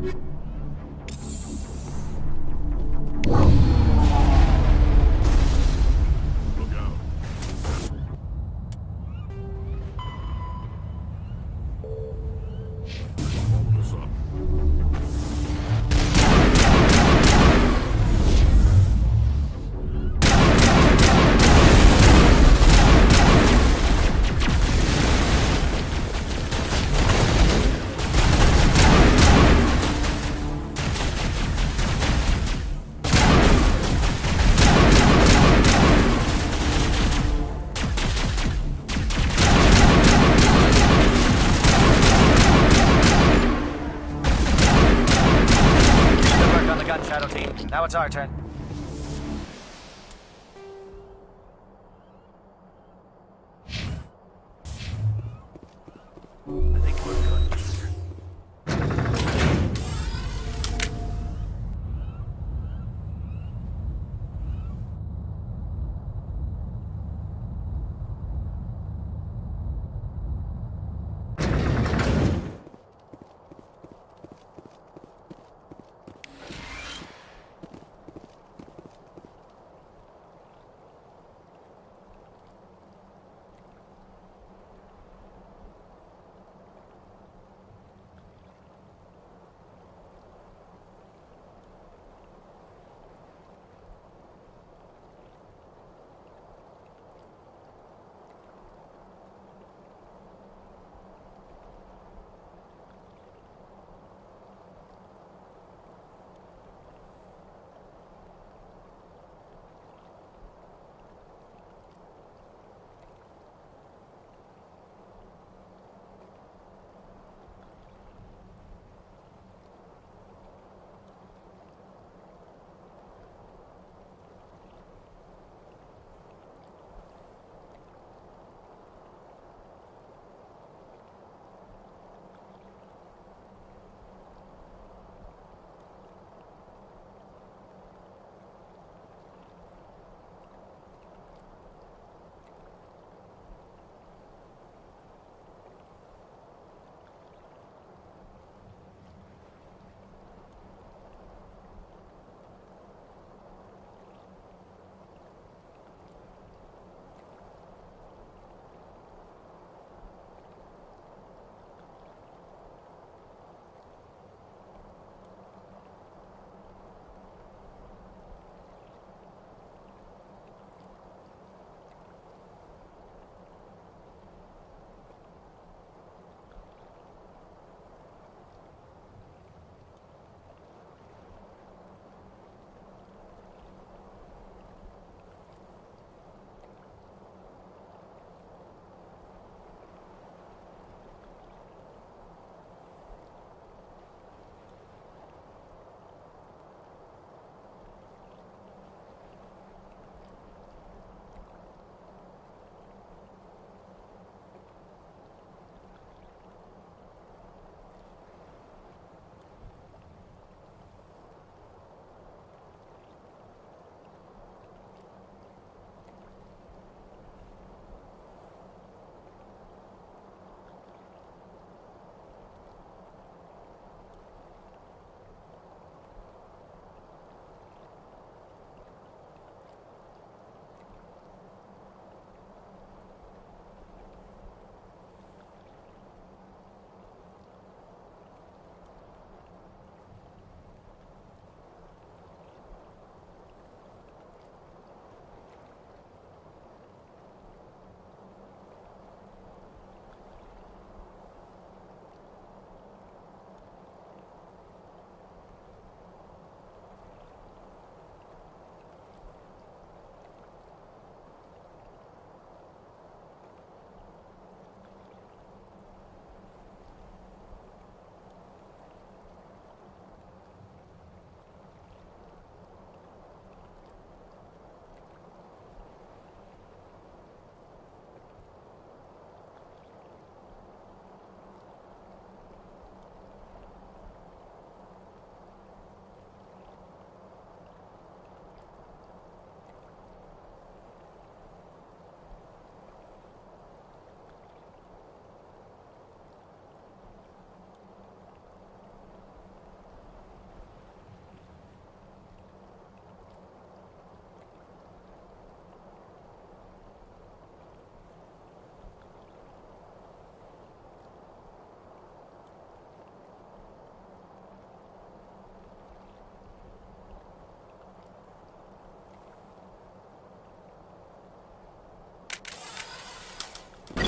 Look out. Follow this up. Good work on the gun, Shadow Team. Now it's our turn. I think we're good.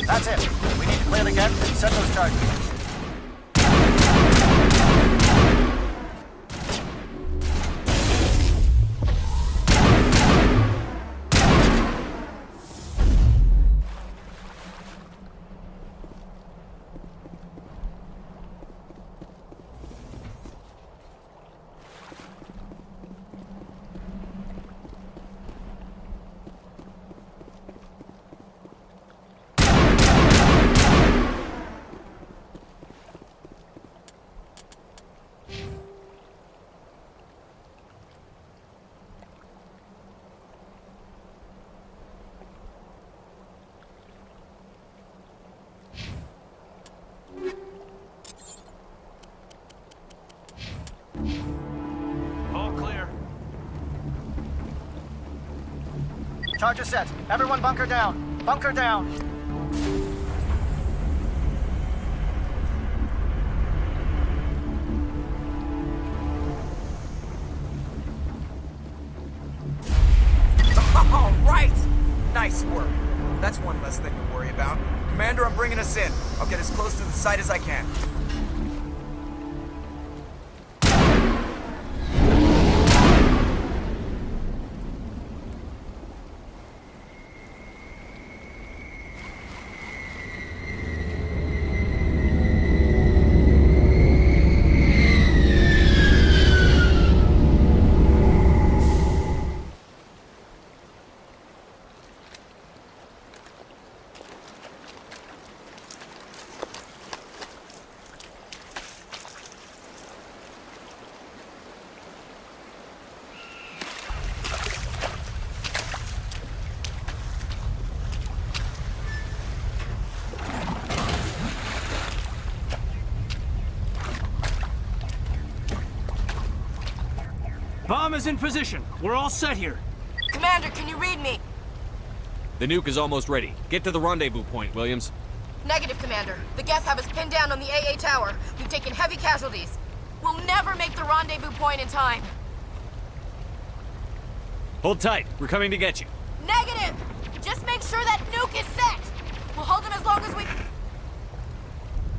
That's it. We need to clear the gap and set those charges. All clear. Charges set. Everyone bunker down. Bunker down. All right! Nice work. That's one less thing to worry about. Commander, I'm bringing us in. I'll get as close to the site as I can. Bomb is in position. We're all set here. Commander, can you read me? The nuke is almost ready. Get to the rendezvous point, Williams. Negative, Commander. The Geth have us pinned down on the AA tower. We've taken heavy casualties. We'll never make the rendezvous point in time. Hold tight. We're coming to get you. Negative! Just make sure that nuke is set! We'll hold them as long as we...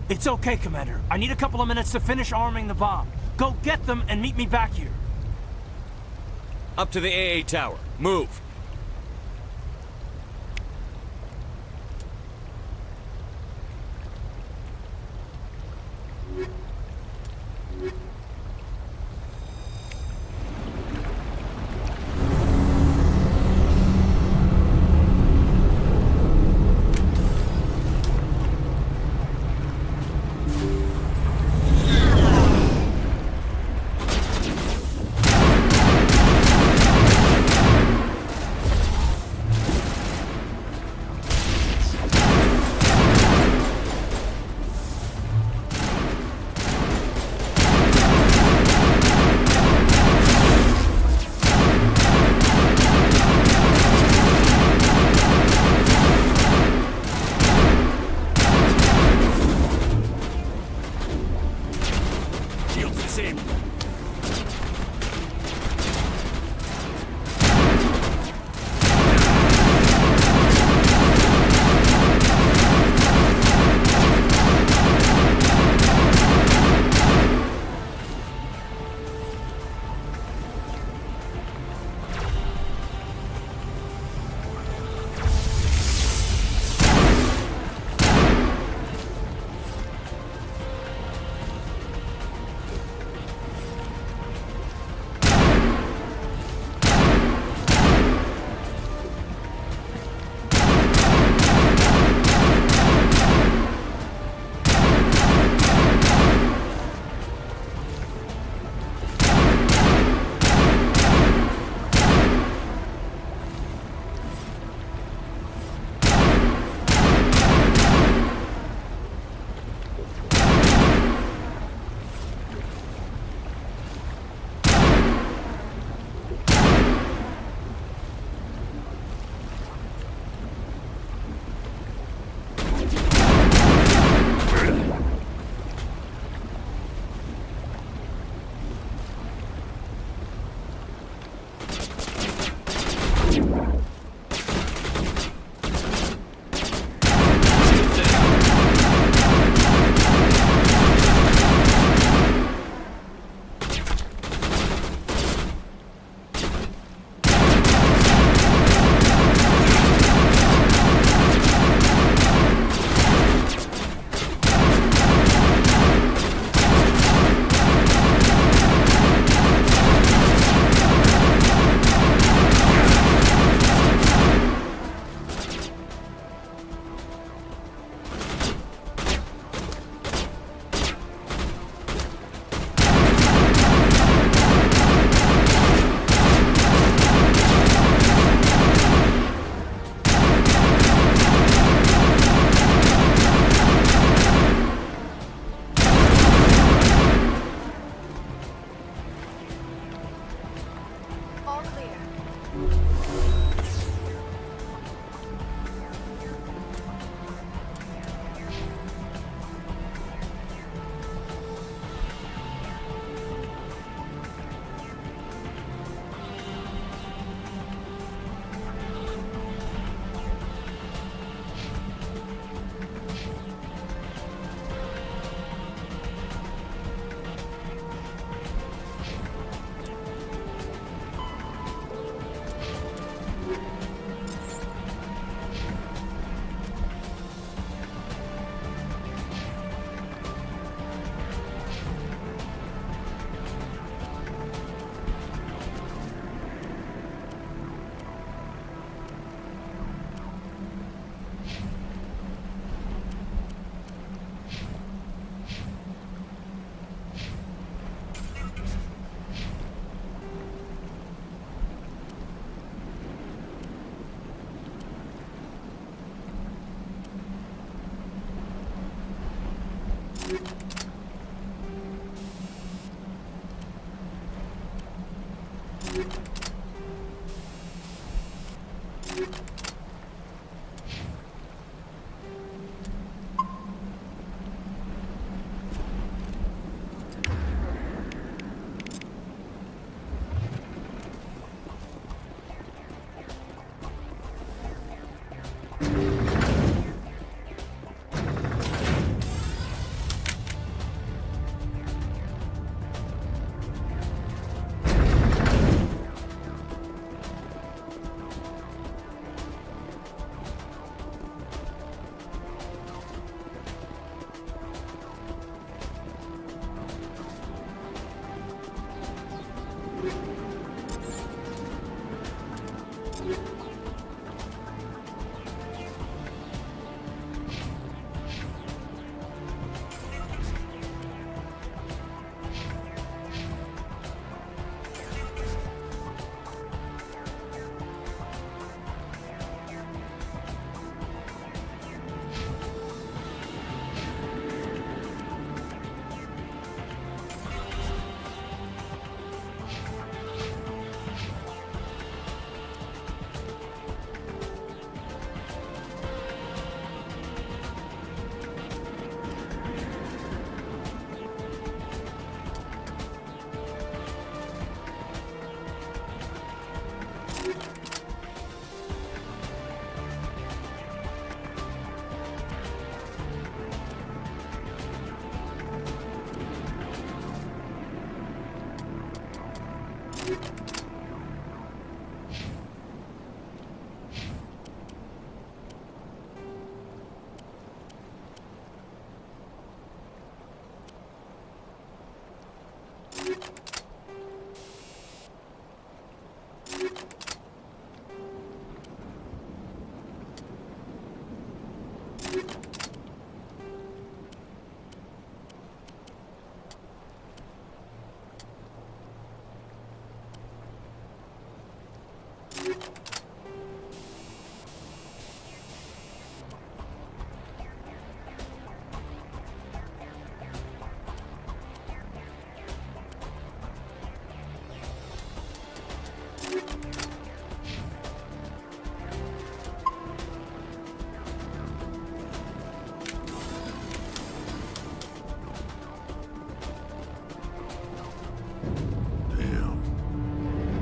It's okay, Commander. I need a couple of minutes to finish arming the bomb. Go get them and meet me back here. Up to the AA tower. Move.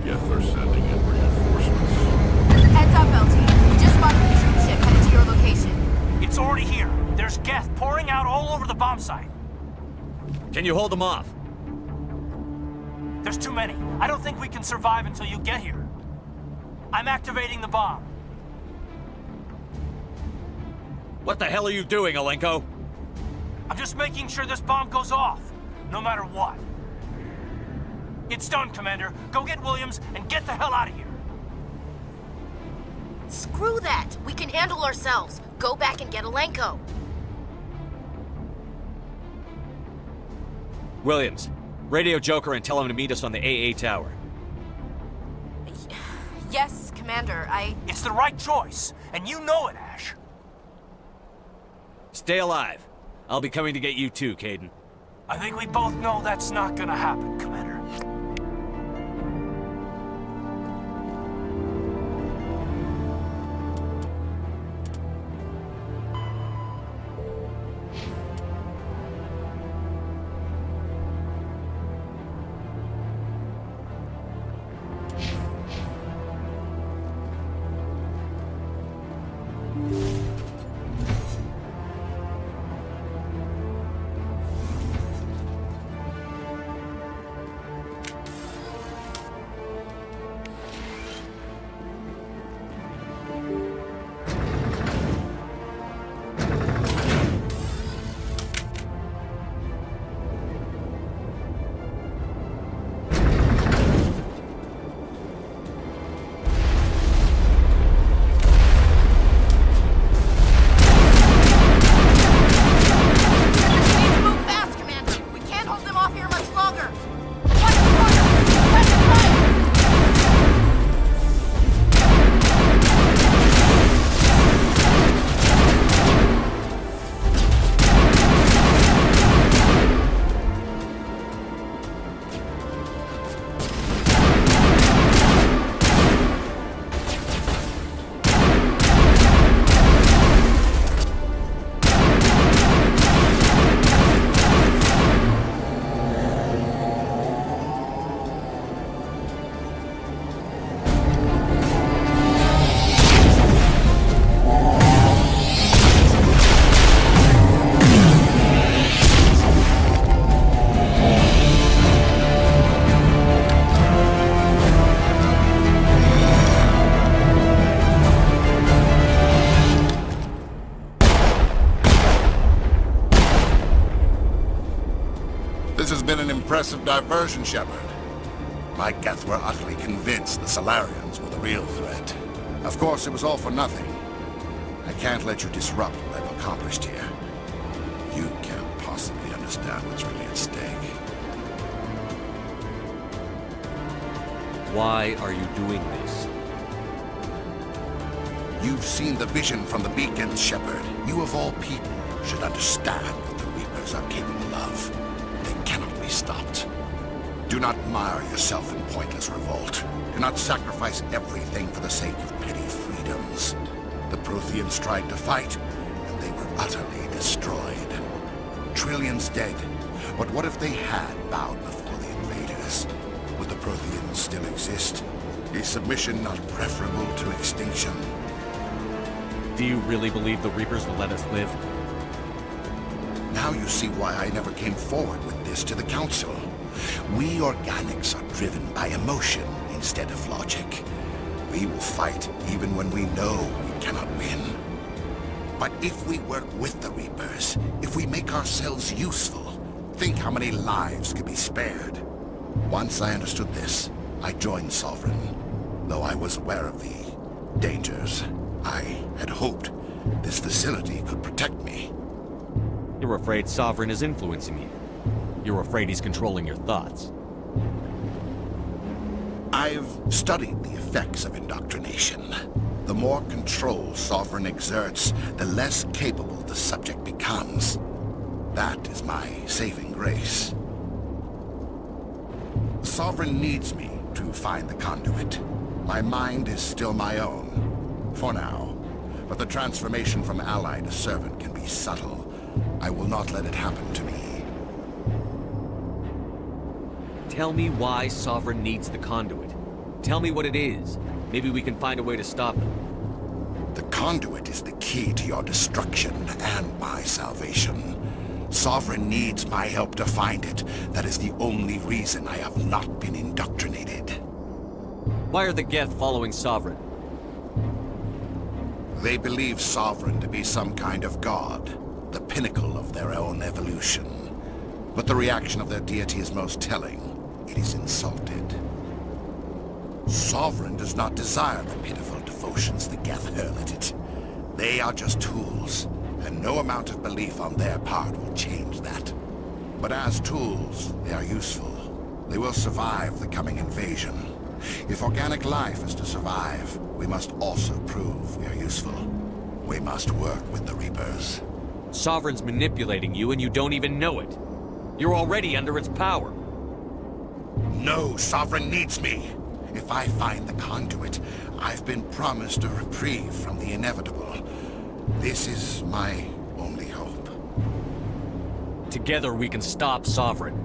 Guess they're sending in reinforcements. Heads up, LT. We just spotted a troop ship headed to your location. It's already here. There's gas pouring out all over the bomb site. Can you hold them off? There's too many. I don't think we can survive until you get here. I'm activating the bomb. What the hell are you doing, Alenko? I'm just making sure this bomb goes off, no matter what. It's done, Commander. Go get Williams and get the hell out of here. Screw that. We can handle ourselves. Go back and get Alenko. Williams, radio Joker and tell him to meet us on the AA tower. Yes, Commander. It's the right choice, and you know it, Ash. Stay alive. I'll be coming to get you too, Caden. I think we both know that's not gonna happen, Commander. diversion, Shepard. My Geth were utterly convinced the Solarians were the real threat. Of course, it was all for nothing. I can't let you disrupt what I've accomplished here. You can't possibly understand what's really at stake. Why are you doing this? You've seen the vision from the beacons, Shepard. You of all people should understand what the Reapers are capable of. They cannot be stopped. Do not mire yourself in pointless revolt. Do not sacrifice everything for the sake of petty freedoms. The Protheans tried to fight, and they were utterly destroyed. Trillions dead. But what if they had bowed before the invaders? Would the Protheans still exist? Is submission not preferable to extinction? Do you really believe the Reapers will let us live? Now you see why I never came forward with this to the Council. We organics are driven by emotion instead of logic. We will fight even when we know we cannot win. But if we work with the Reapers, if we make ourselves useful, think how many lives could be spared. Once I understood this, I joined Sovereign, though I was aware of the dangers. I had hoped this facility could protect me. You're afraid Sovereign is influencing you. You're afraid he's controlling your thoughts. I've studied the effects of indoctrination. The more control Sovereign exerts, the less capable the subject becomes. That is my saving grace. Sovereign needs me to find the conduit. My mind is still my own. For now. But the transformation from ally to servant can be subtle. I will not let it happen to me. Tell me why Sovereign needs the conduit. Tell me what it is. Maybe we can find a way to stop them. The conduit is the key to your destruction and my salvation. Sovereign needs my help to find it. That is the only reason I have not been indoctrinated. Why are the Geth following Sovereign? They believe Sovereign to be some kind of god, the pinnacle of their own evolution. But the reaction of their deity is most telling. It is insulted. Sovereign does not desire the pitiful devotions the Geth hurl at it. They are just tools, and no amount of belief on their part will change that. But as tools, they are useful. They will survive the coming invasion. If organic life is to survive, we must also prove we are useful. We must work with the Reapers. Sovereign's manipulating you and you don't even know it. You're already under its power. No, Sovereign needs me. If I find the conduit, I've been promised a reprieve from the inevitable. This is my only hope. Together we can stop Sovereign.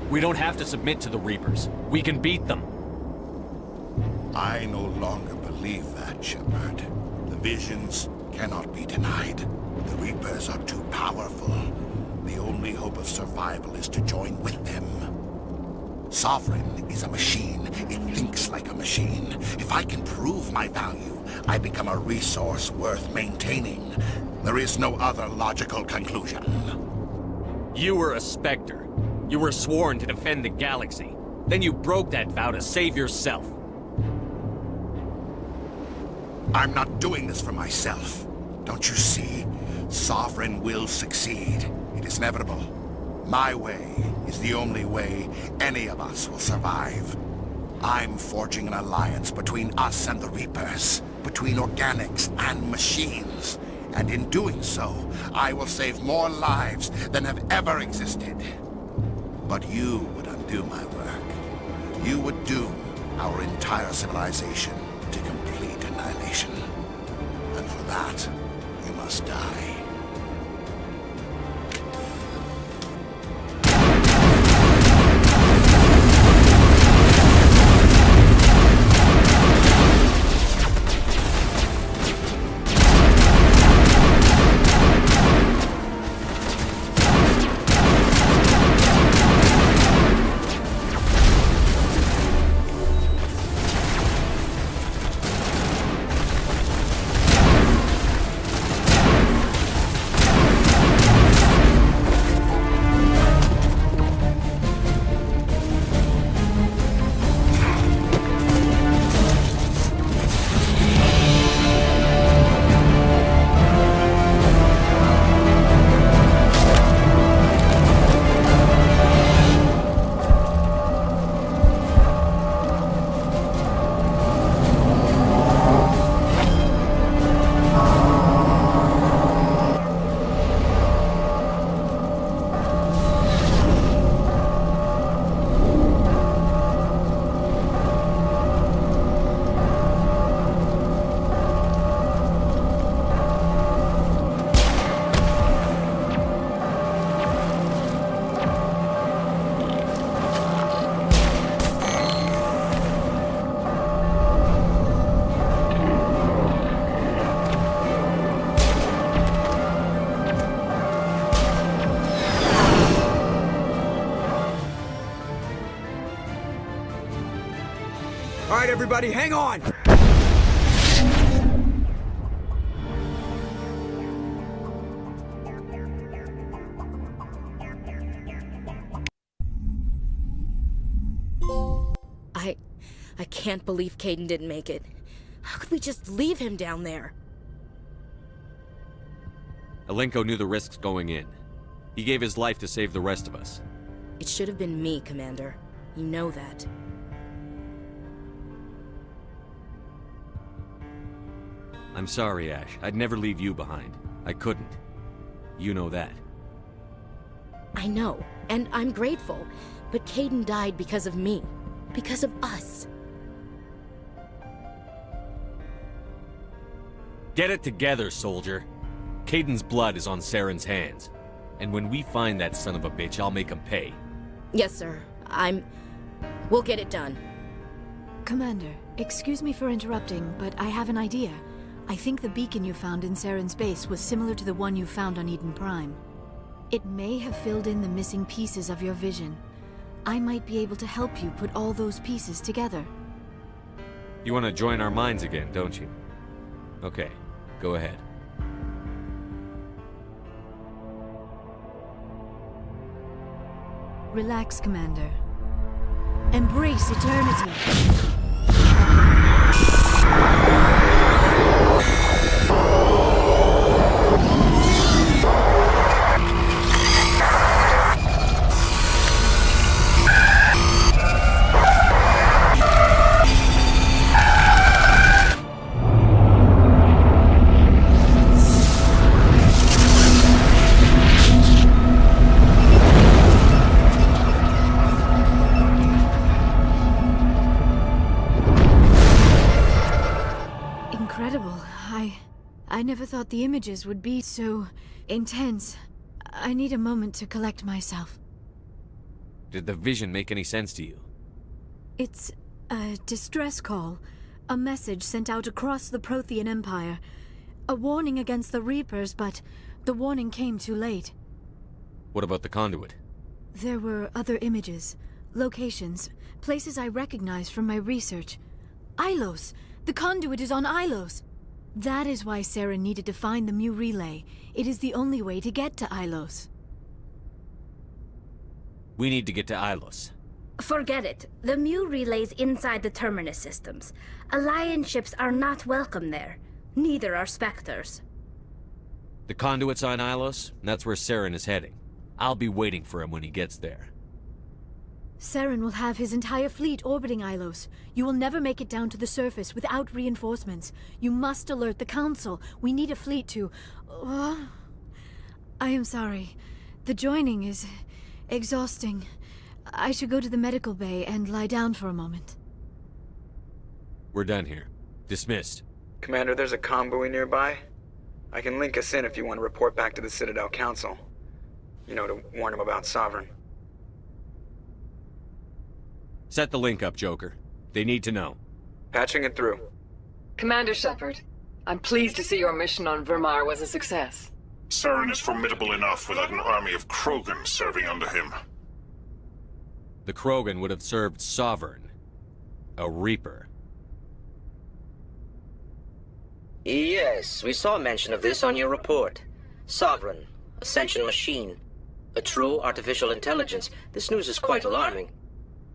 We don't have to submit to the Reapers. We can beat them. I no longer believe that, Shepard. The visions cannot be denied. The Reapers are too powerful. The only hope of survival is to join with them. Sovereign is a machine. It thinks like a machine. If I can prove my value, I become a resource worth maintaining. There is no other logical conclusion. You were a Spectre. You were sworn to defend the galaxy. Then you broke that vow to save yourself. I'm not doing this for myself. Don't you see? Sovereign will succeed. It is inevitable. My way is the only way any of us will survive. I'm forging an alliance between us and the Reapers, between organics and machines. And in doing so, I will save more lives than have ever existed. But you would undo my work. You would doom our entire civilization to complete annihilation. And for that, you must die. All right, everybody, hang on! I can't believe Caden didn't make it. How could we just leave him down there? Alenko knew the risks going in. He gave his life to save the rest of us. It should have been me, Commander. You know that. I'm sorry, Ash. I'd never leave you behind. I couldn't. You know that. I know, and I'm grateful. But Caden died because of me. Because of us. Get it together, soldier. Caden's blood is on Saren's hands. And when we find that son of a bitch, I'll make him pay. Yes, sir. We'll get it done. Commander, excuse me for interrupting, but I have an idea. I think the beacon you found in Saren's base was similar to the one you found on Eden Prime. It may have filled in the missing pieces of your vision. I might be able to help you put all those pieces together. You want to join our minds again, don't you? Okay, go ahead. Relax, Commander. Embrace eternity. I never thought the images would be so intense. I need a moment to collect myself. Did the vision make any sense to you? It's a distress call. A message sent out across the Prothean Empire. A warning against the Reapers, but the warning came too late. What about the conduit? There were other images, locations, places I recognized from my research. Ilos! The conduit is on Ilos! That is why Saren needed to find the Mu relay. It is the only way to get to Ilos. We need to get to Ilos. Forget it. The Mu relay's inside the Terminus systems. Alliance ships are not welcome there. Neither are Spectres. The conduit's on Ilos, and that's where Saren is heading. I'll be waiting for him when he gets there. Saren will have his entire fleet orbiting Ilos. You will never make it down to the surface without reinforcements. You must alert the Council. We need a fleet to... I am sorry. The joining is exhausting. I should go to the medical bay and lie down for a moment. We're done here. Dismissed. Commander, there's a convoy nearby. I can link us in if you want to report back to the Citadel Council. You know, to warn them about Sovereign. Set the link up, Joker. They need to know. Patching it through. Commander Shepard, I'm pleased to see your mission on Vermar was a success. Saren is formidable enough without an army of Krogan serving under him. The Krogan would have served Sovereign. A Reaper. Yes, we saw mention of this on your report. Sovereign, Ascension machine, a true artificial intelligence. This news is quite alarming,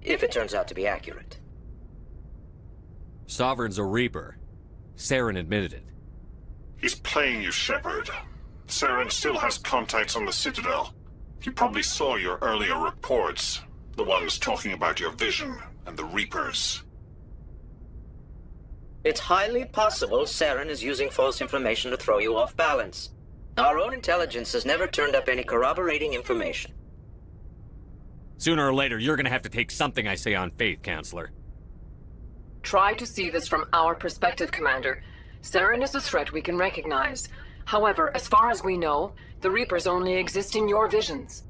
if it turns out to be accurate. Sovereign's a Reaper. Saren admitted it. He's playing you, Shepard. Saren still has contacts on the Citadel. He probably saw your earlier reports, the ones talking about your vision and the Reapers. It's highly possible Saren is using false information to throw you off balance. Our own intelligence has never turned up any corroborating information. Sooner or later, you're gonna have to take something I say on faith, Counselor. Try to see this from our perspective, Commander. Saren is a threat we can recognize. However, as far as we know, the Reapers only exist in your visions.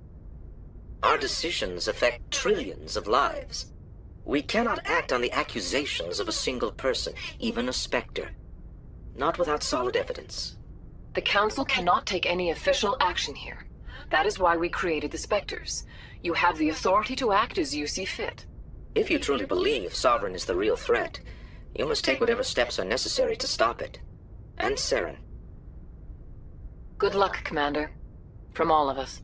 Our decisions affect trillions of lives. We cannot act on the accusations of a single person, even a Spectre. Not without solid evidence. The Council cannot take any official action here. That is why we created the Spectres. You have the authority to act as you see fit. If you truly believe Sovereign is the real threat, you must take whatever steps are necessary to stop it. And Saren. Good luck, Commander. From all of us.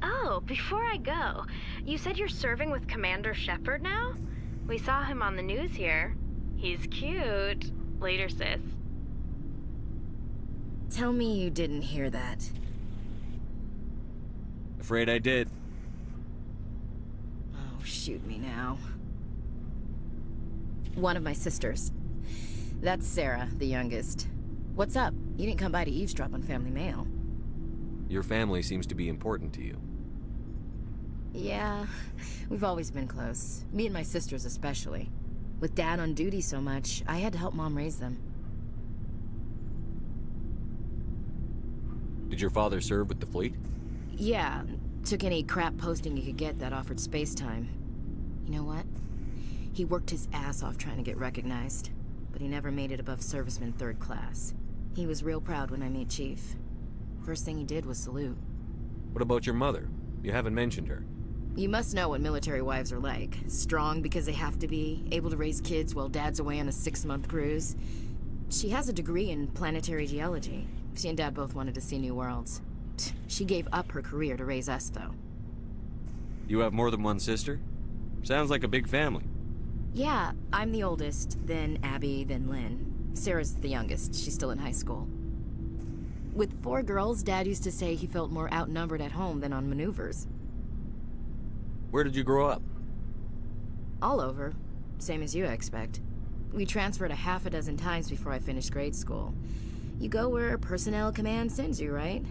Oh, before I go, you said you're serving with Commander Shepard now? We saw him on the news here. He's cute. Later, sis. Tell me you didn't hear that. Afraid I did. Oh, shoot me now. One of my sisters. That's Sarah, the youngest. What's up? You didn't come by to eavesdrop on Family Mail. Your family seems to be important to you. Yeah, we've always been close. Me and my sisters especially. With Dad on duty so much, I had to help Mom raise them. Did your father serve with the fleet? Yeah, took any crap posting he could get that offered space time. You know what? He worked his ass off trying to get recognized, but he never made it above serviceman 3rd class. He was real proud when I made Chief. First thing he did was salute. What about your mother? You haven't mentioned her. You must know what military wives are like. Strong because they have to be, able to raise kids while Dad's away on a 6-month cruise. She has a degree in planetary geology. She and Dad both wanted to see new worlds. She gave up her career to raise us, though. You have more than one sister? Sounds like a big family. Yeah, I'm the oldest, then Abby, then Lynn. Sarah's the youngest. She's still in high school. With 4 girls, Dad used to say he felt more outnumbered at home than on maneuvers. Where did you grow up? All over. Same as you, I expect. We transferred a half a dozen times before I finished grade school. You go where personnel command sends you, right?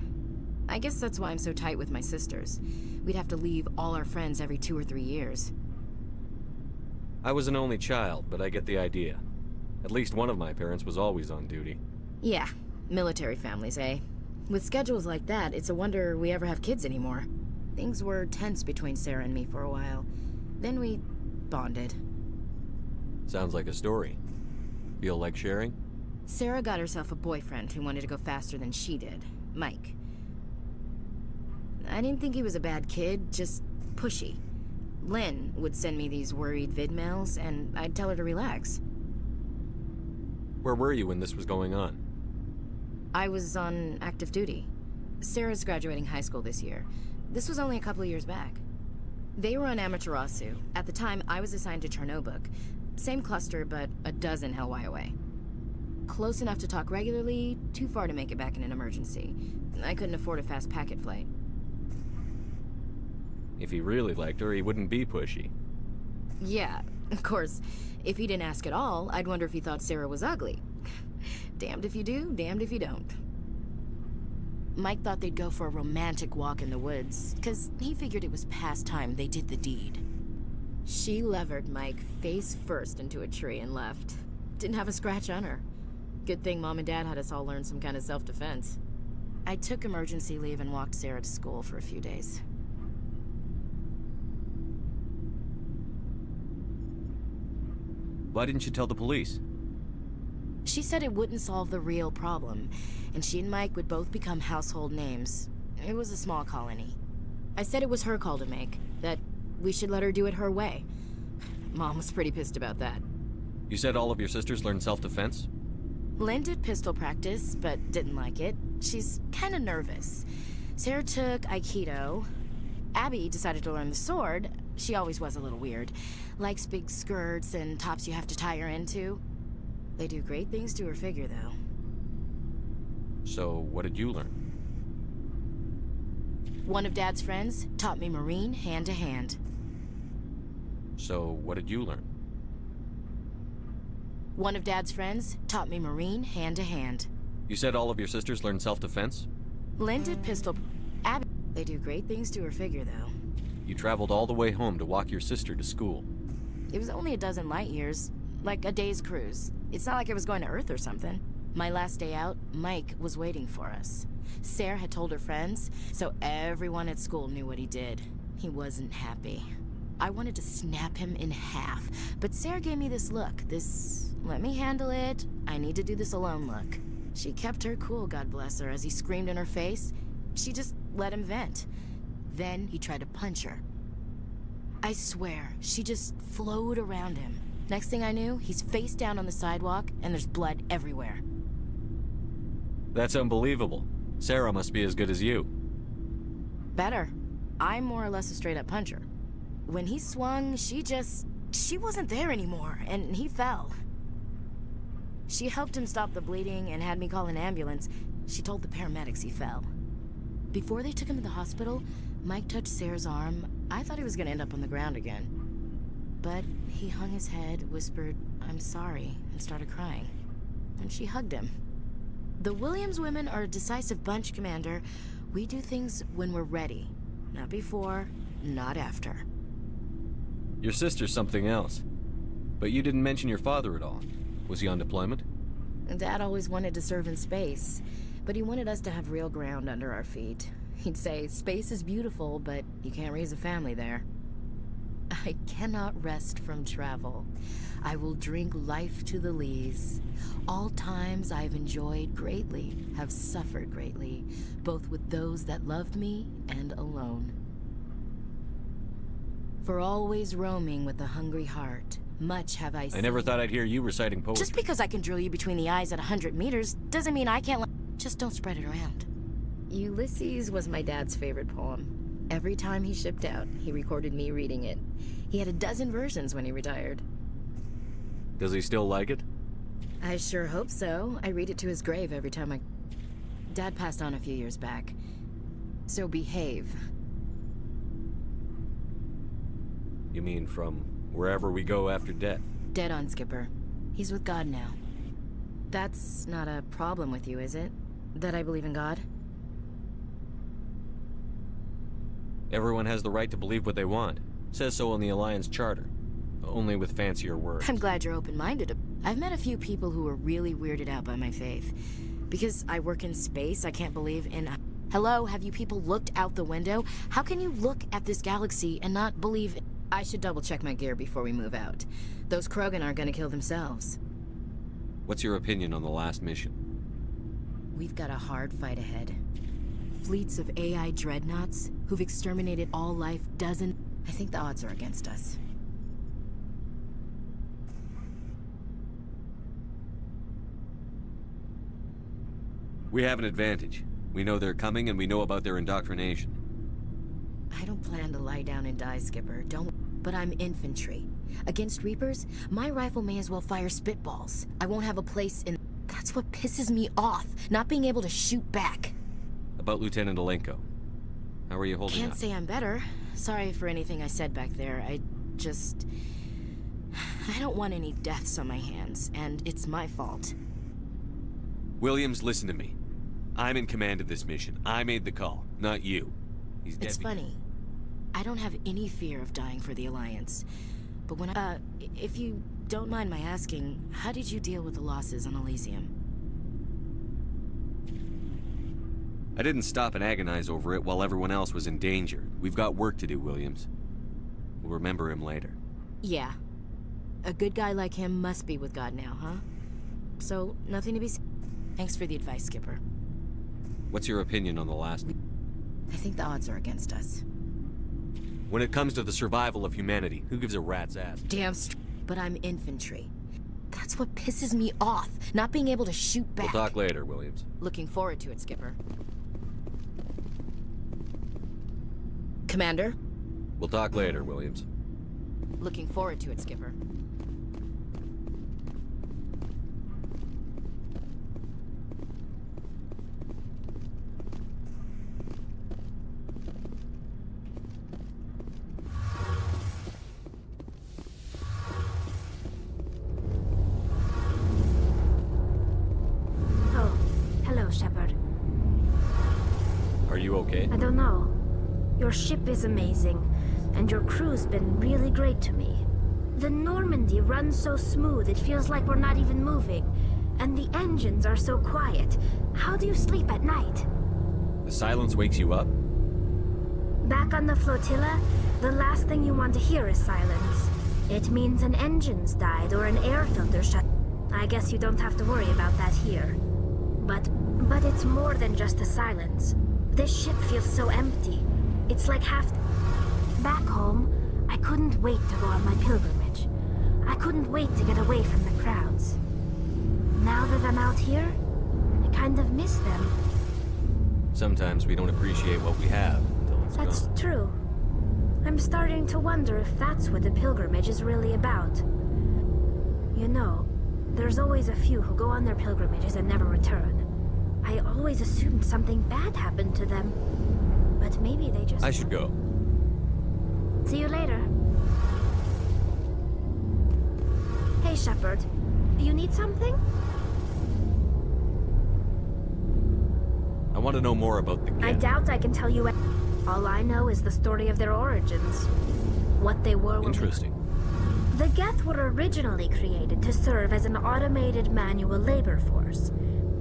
I guess that's why I'm so tight with my sisters. We'd have to leave all our friends every 2 or 3 years. I was an only child, but I get the idea. At least one of my parents was always on duty. Yeah, military families, eh? With schedules like that, it's a wonder we ever have kids anymore. Things were tense between Sarah and me for a while. Then we bonded. Sounds like a story. Feel like sharing? Sarah got herself a boyfriend who wanted to go faster than she did, Mike. I didn't think he was a bad kid, just pushy. Lynn would send me these worried vid mails, and I'd tell her to relax. Where were you when this was going on? I was on active duty. Sarah's graduating high school this year. This was only a couple of years back. They were on Amaterasu. At the time, I was assigned to Chernobog. Same cluster, but a dozen Hellwire away. Close enough to talk regularly, too far to make it back in an emergency. I couldn't afford a fast packet flight. If he really liked her, he wouldn't be pushy. Yeah, of course. If he didn't ask at all, I'd wonder if he thought Sarah was ugly. Damned if you do, damned if you don't. Mike thought they'd go for a romantic walk in the woods, because he figured it was past time they did the deed. She levered Mike face first into a tree and left. Didn't have a scratch on her. Good thing Mom and Dad had us all learn some kind of self-defense. I took emergency leave and walked Sarah to school for a few days. Why didn't you tell the police? She said it wouldn't solve the real problem, and she and Mike would both become household names. It was a small colony. I said it was her call to make, that we should let her do it her way. Mom was pretty pissed about that. You said all of your sisters learned self-defense? Lynn did pistol practice, but didn't like it. She's kind of nervous. Sarah took Aikido. Abby decided to learn the sword. She always was a little weird. Likes big skirts and tops you have to tie her into. They do great things to her figure, though. So, what did you learn? One of Dad's friends taught me Marine hand-to-hand. So, what did you learn? One of Dad's friends taught me Marine hand-to-hand. You said all of your sisters learned self-defense? Lynn did pistol... Abby... They do great things to her figure, though. You traveled all the way home to walk your sister to school. It was only a dozen light years. Like a day's cruise. It's not like I was going to Earth or something. My last day out, Mike was waiting for us. Sarah had told her friends, so everyone at school knew what he did. He wasn't happy. I wanted to snap him in half, but Sarah gave me this look, this let me handle it, I need to do this alone look. She kept her cool, God bless her, as he screamed in her face. She just let him vent. Then he tried to punch her. I swear, she just flowed around him. Next thing I knew, he's face down on the sidewalk, and there's blood everywhere. That's unbelievable. Sarah must be as good as you. Better. I'm more or less a straight-up puncher. When he swung, she wasn't there anymore, and he fell. She helped him stop the bleeding and had me call an ambulance. She told the paramedics he fell. Before they took him to the hospital, Mike touched Sarah's arm. I thought he was gonna end up on the ground again. But he hung his head, whispered, "I'm sorry," and started crying. And she hugged him. The Williams women are a decisive bunch, Commander. We do things when we're ready. Not before, not after. Your sister's something else. But you didn't mention your father at all. Was he on deployment? Dad always wanted to serve in space, but he wanted us to have real ground under our feet. He'd say, space is beautiful, but you can't raise a family there. I cannot rest from travel. I will drink life to the lees. All times I have enjoyed greatly, have suffered greatly, both with those that loved me and alone. For always roaming with a hungry heart, much have I seen. I never thought I'd hear you reciting poetry. Just because I can drill you between the eyes at 100 meters doesn't mean I can't. Just don't spread it around. Ulysses was my dad's favorite poem. Every time he shipped out, he recorded me reading it. He had a dozen versions when he retired. Does he still like it? I sure hope so. I read it to his grave every time I... Dad passed on a few years back. So behave. You mean from wherever we go after death? Dead on, Skipper. He's with God now. That's not a problem with you, is it? That I believe in God? Everyone has the right to believe what they want. Says so in the Alliance Charter. Only with fancier words. I'm glad you're open-minded. I've met a few people who are really weirded out by my faith. Because I work in space, I can't believe in... Hello, have you people looked out the window? How can you look at this galaxy and not believe... I should double-check my gear before we move out. Those Krogan aren't gonna kill themselves. What's your opinion on the last mission? We've got a hard fight ahead. Fleets of AI dreadnoughts who've exterminated all life doesn't... I think the odds are against us. We have an advantage. We know they're coming and we know about their indoctrination. I don't plan to lie down and die, Skipper. Don't... But I'm infantry. Against Reapers, my rifle may as well fire spitballs. I won't have a place in... That's what pisses me off, not being able to shoot back. About Lieutenant Alenko. How are you holding up? Can't say I'm better. Sorry for anything I said back there. I don't want any deaths on my hands, and it's my fault. Williams, listen to me. I'm in command of this mission. I made the call, not you. He's dead. It's funny. I don't have any fear of dying for the Alliance. But when if you don't mind my asking, how did you deal with the losses on Elysium? I didn't stop and agonize over it while everyone else was in danger. We've got work to do, Williams. We'll remember him later. Yeah. A good guy like him must be with God now, huh? So, nothing to be said. Thanks for the advice, Skipper. What's your opinion on the last? I think the odds are against us. When it comes to the survival of humanity, who gives a rat's ass? But I'm infantry. That's what pisses me off, not being able to shoot back. We'll talk later, Williams. Looking forward to it, Skipper. Commander? We'll talk later, Williams. Looking forward to it, Skipper. Oh, hello, Shepard. Are you okay? I don't know. Your ship is amazing, and your crew's been really great to me. The Normandy runs so smooth it feels like we're not even moving, and the engines are so quiet. How do you sleep at night? The silence wakes you up? Back on the flotilla, the last thing you want to hear is silence. It means an engine's died or an air filter shut. I guess you don't have to worry about that here. But it's more than just the silence. This ship feels so empty. It's like half... Back home, I couldn't wait to go on my pilgrimage. I couldn't wait to get away from the crowds. Now that I'm out here, I kind of miss them. Sometimes we don't appreciate what we have until it's That's gone. true. I'm starting to wonder if that's what the pilgrimage is really about. You know, there's always a few who go on their pilgrimages and never return. I always assumed something bad happened to them. But maybe they just... I should go. See you later. Hey, Shepard. Do you need something? I want to know more about the I doubt I can tell you. All I know is the story of their origins. What they were. Interesting. The Geth were originally created to serve as an automated manual labor force.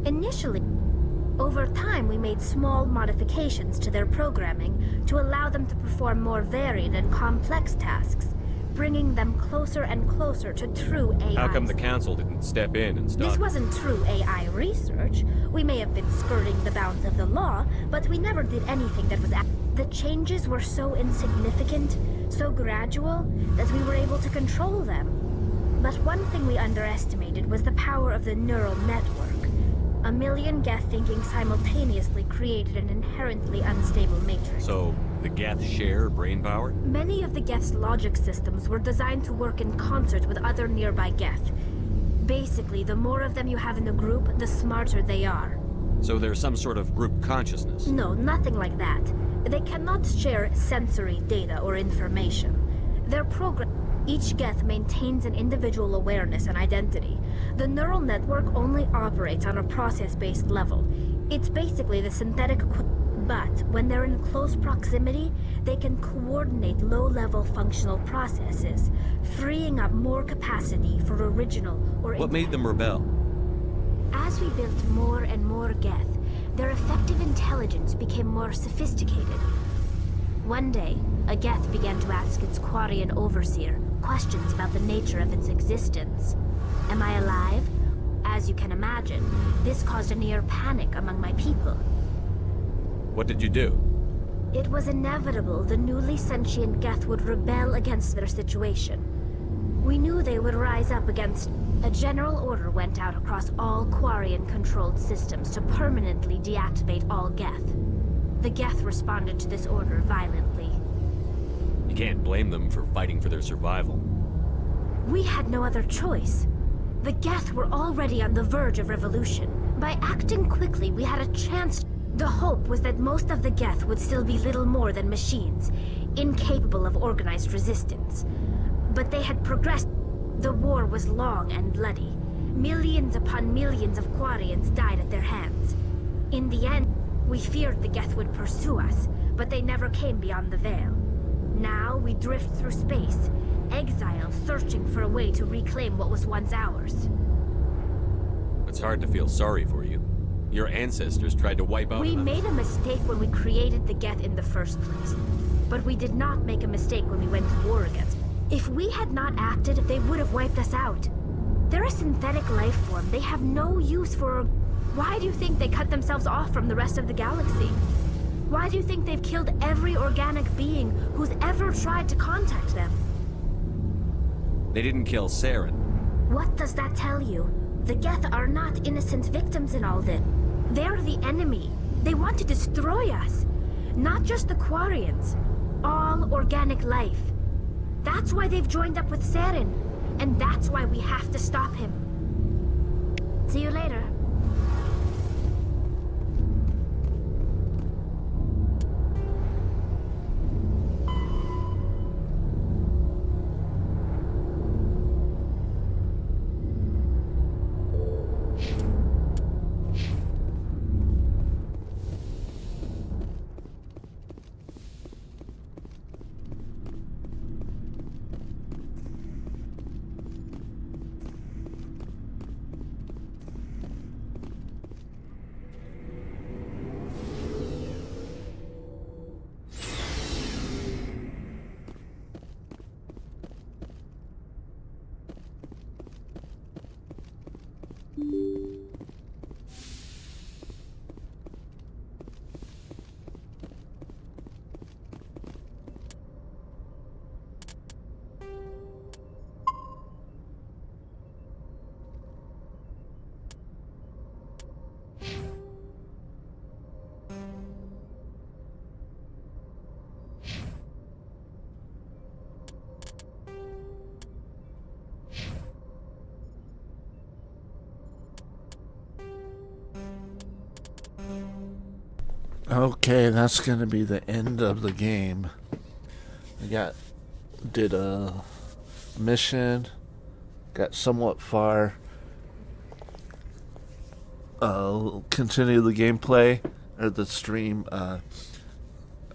Initially, over time we made small modifications to their programming to allow them to perform more varied and complex tasks, bringing them closer and closer to true AI. How come the Council didn't step in and stop? This wasn't true AI research. We may have been skirting the bounds of the law, but we never did anything that was... The changes were so insignificant, so gradual, that we were able to control them. But one thing we underestimated was the power of the neural network. A million Geth thinking simultaneously created an inherently unstable matrix. So, the Geth share brain power? Many of the Geth's logic systems were designed to work in concert with other nearby Geth. Basically, the more of them you have in the group, the smarter they are. So there's some sort of group consciousness? No, nothing like that. They cannot share sensory data or information. Their program... Each Geth maintains an individual awareness and identity. The neural network only operates on a process-based level. It's basically the synthetic... But when they're in close proximity, they can coordinate low-level functional processes, freeing up more capacity for original or... What made them rebel? As we built more and more Geth, their effective intelligence became more sophisticated. One day, a Geth began to ask its Quarian overseer questions about the nature of its existence. Am I alive? As you can imagine, this caused a near panic among my people. What did you do? It was inevitable the newly sentient Geth would rebel against their situation. We knew they would rise up against... A general order went out across all Quarian-controlled systems to permanently deactivate all Geth. The Geth responded to this order violently. You can't blame them for fighting for their survival. We had no other choice. The Geth were already on the verge of revolution. By acting quickly, we had a chance. The hope was that most of the Geth would still be little more than machines, incapable of organized resistance. But they had progressed. The war was long and bloody. Millions upon millions of Quarians died at their hands. In the end, we feared the Geth would pursue us, but they never came beyond the Veil. Now we drift through space, exile searching for a way to reclaim what was once ours. It's hard to feel sorry for you. Your ancestors tried to wipe out We another- made a mistake when we created the Geth in the first place. But we did not make a mistake when we went to war against them. If we had not acted, they would have wiped us out. They're a synthetic life form. They have no use for... Why do you think they cut themselves off from the rest of the galaxy? Why do you think they've killed every organic being who's ever tried to contact them? They didn't kill Saren. What does that tell you? The Geth are not innocent victims in all this. They're the enemy. They want to destroy us. Not just the Quarians. All organic life. That's why they've joined up with Saren. And that's why we have to stop him. See you later. Okay, that's gonna be the end of the game. Did a mission, got somewhat far. Continue the gameplay or the stream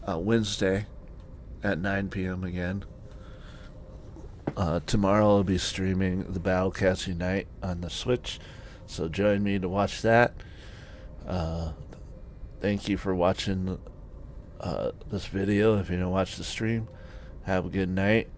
Wednesday at 9 p.m. again. Tomorrow I'll be streaming the Battlecast Unite on the Switch, so join me to watch that. Thank you for watching this video. If you didn't watch the stream, have a good night.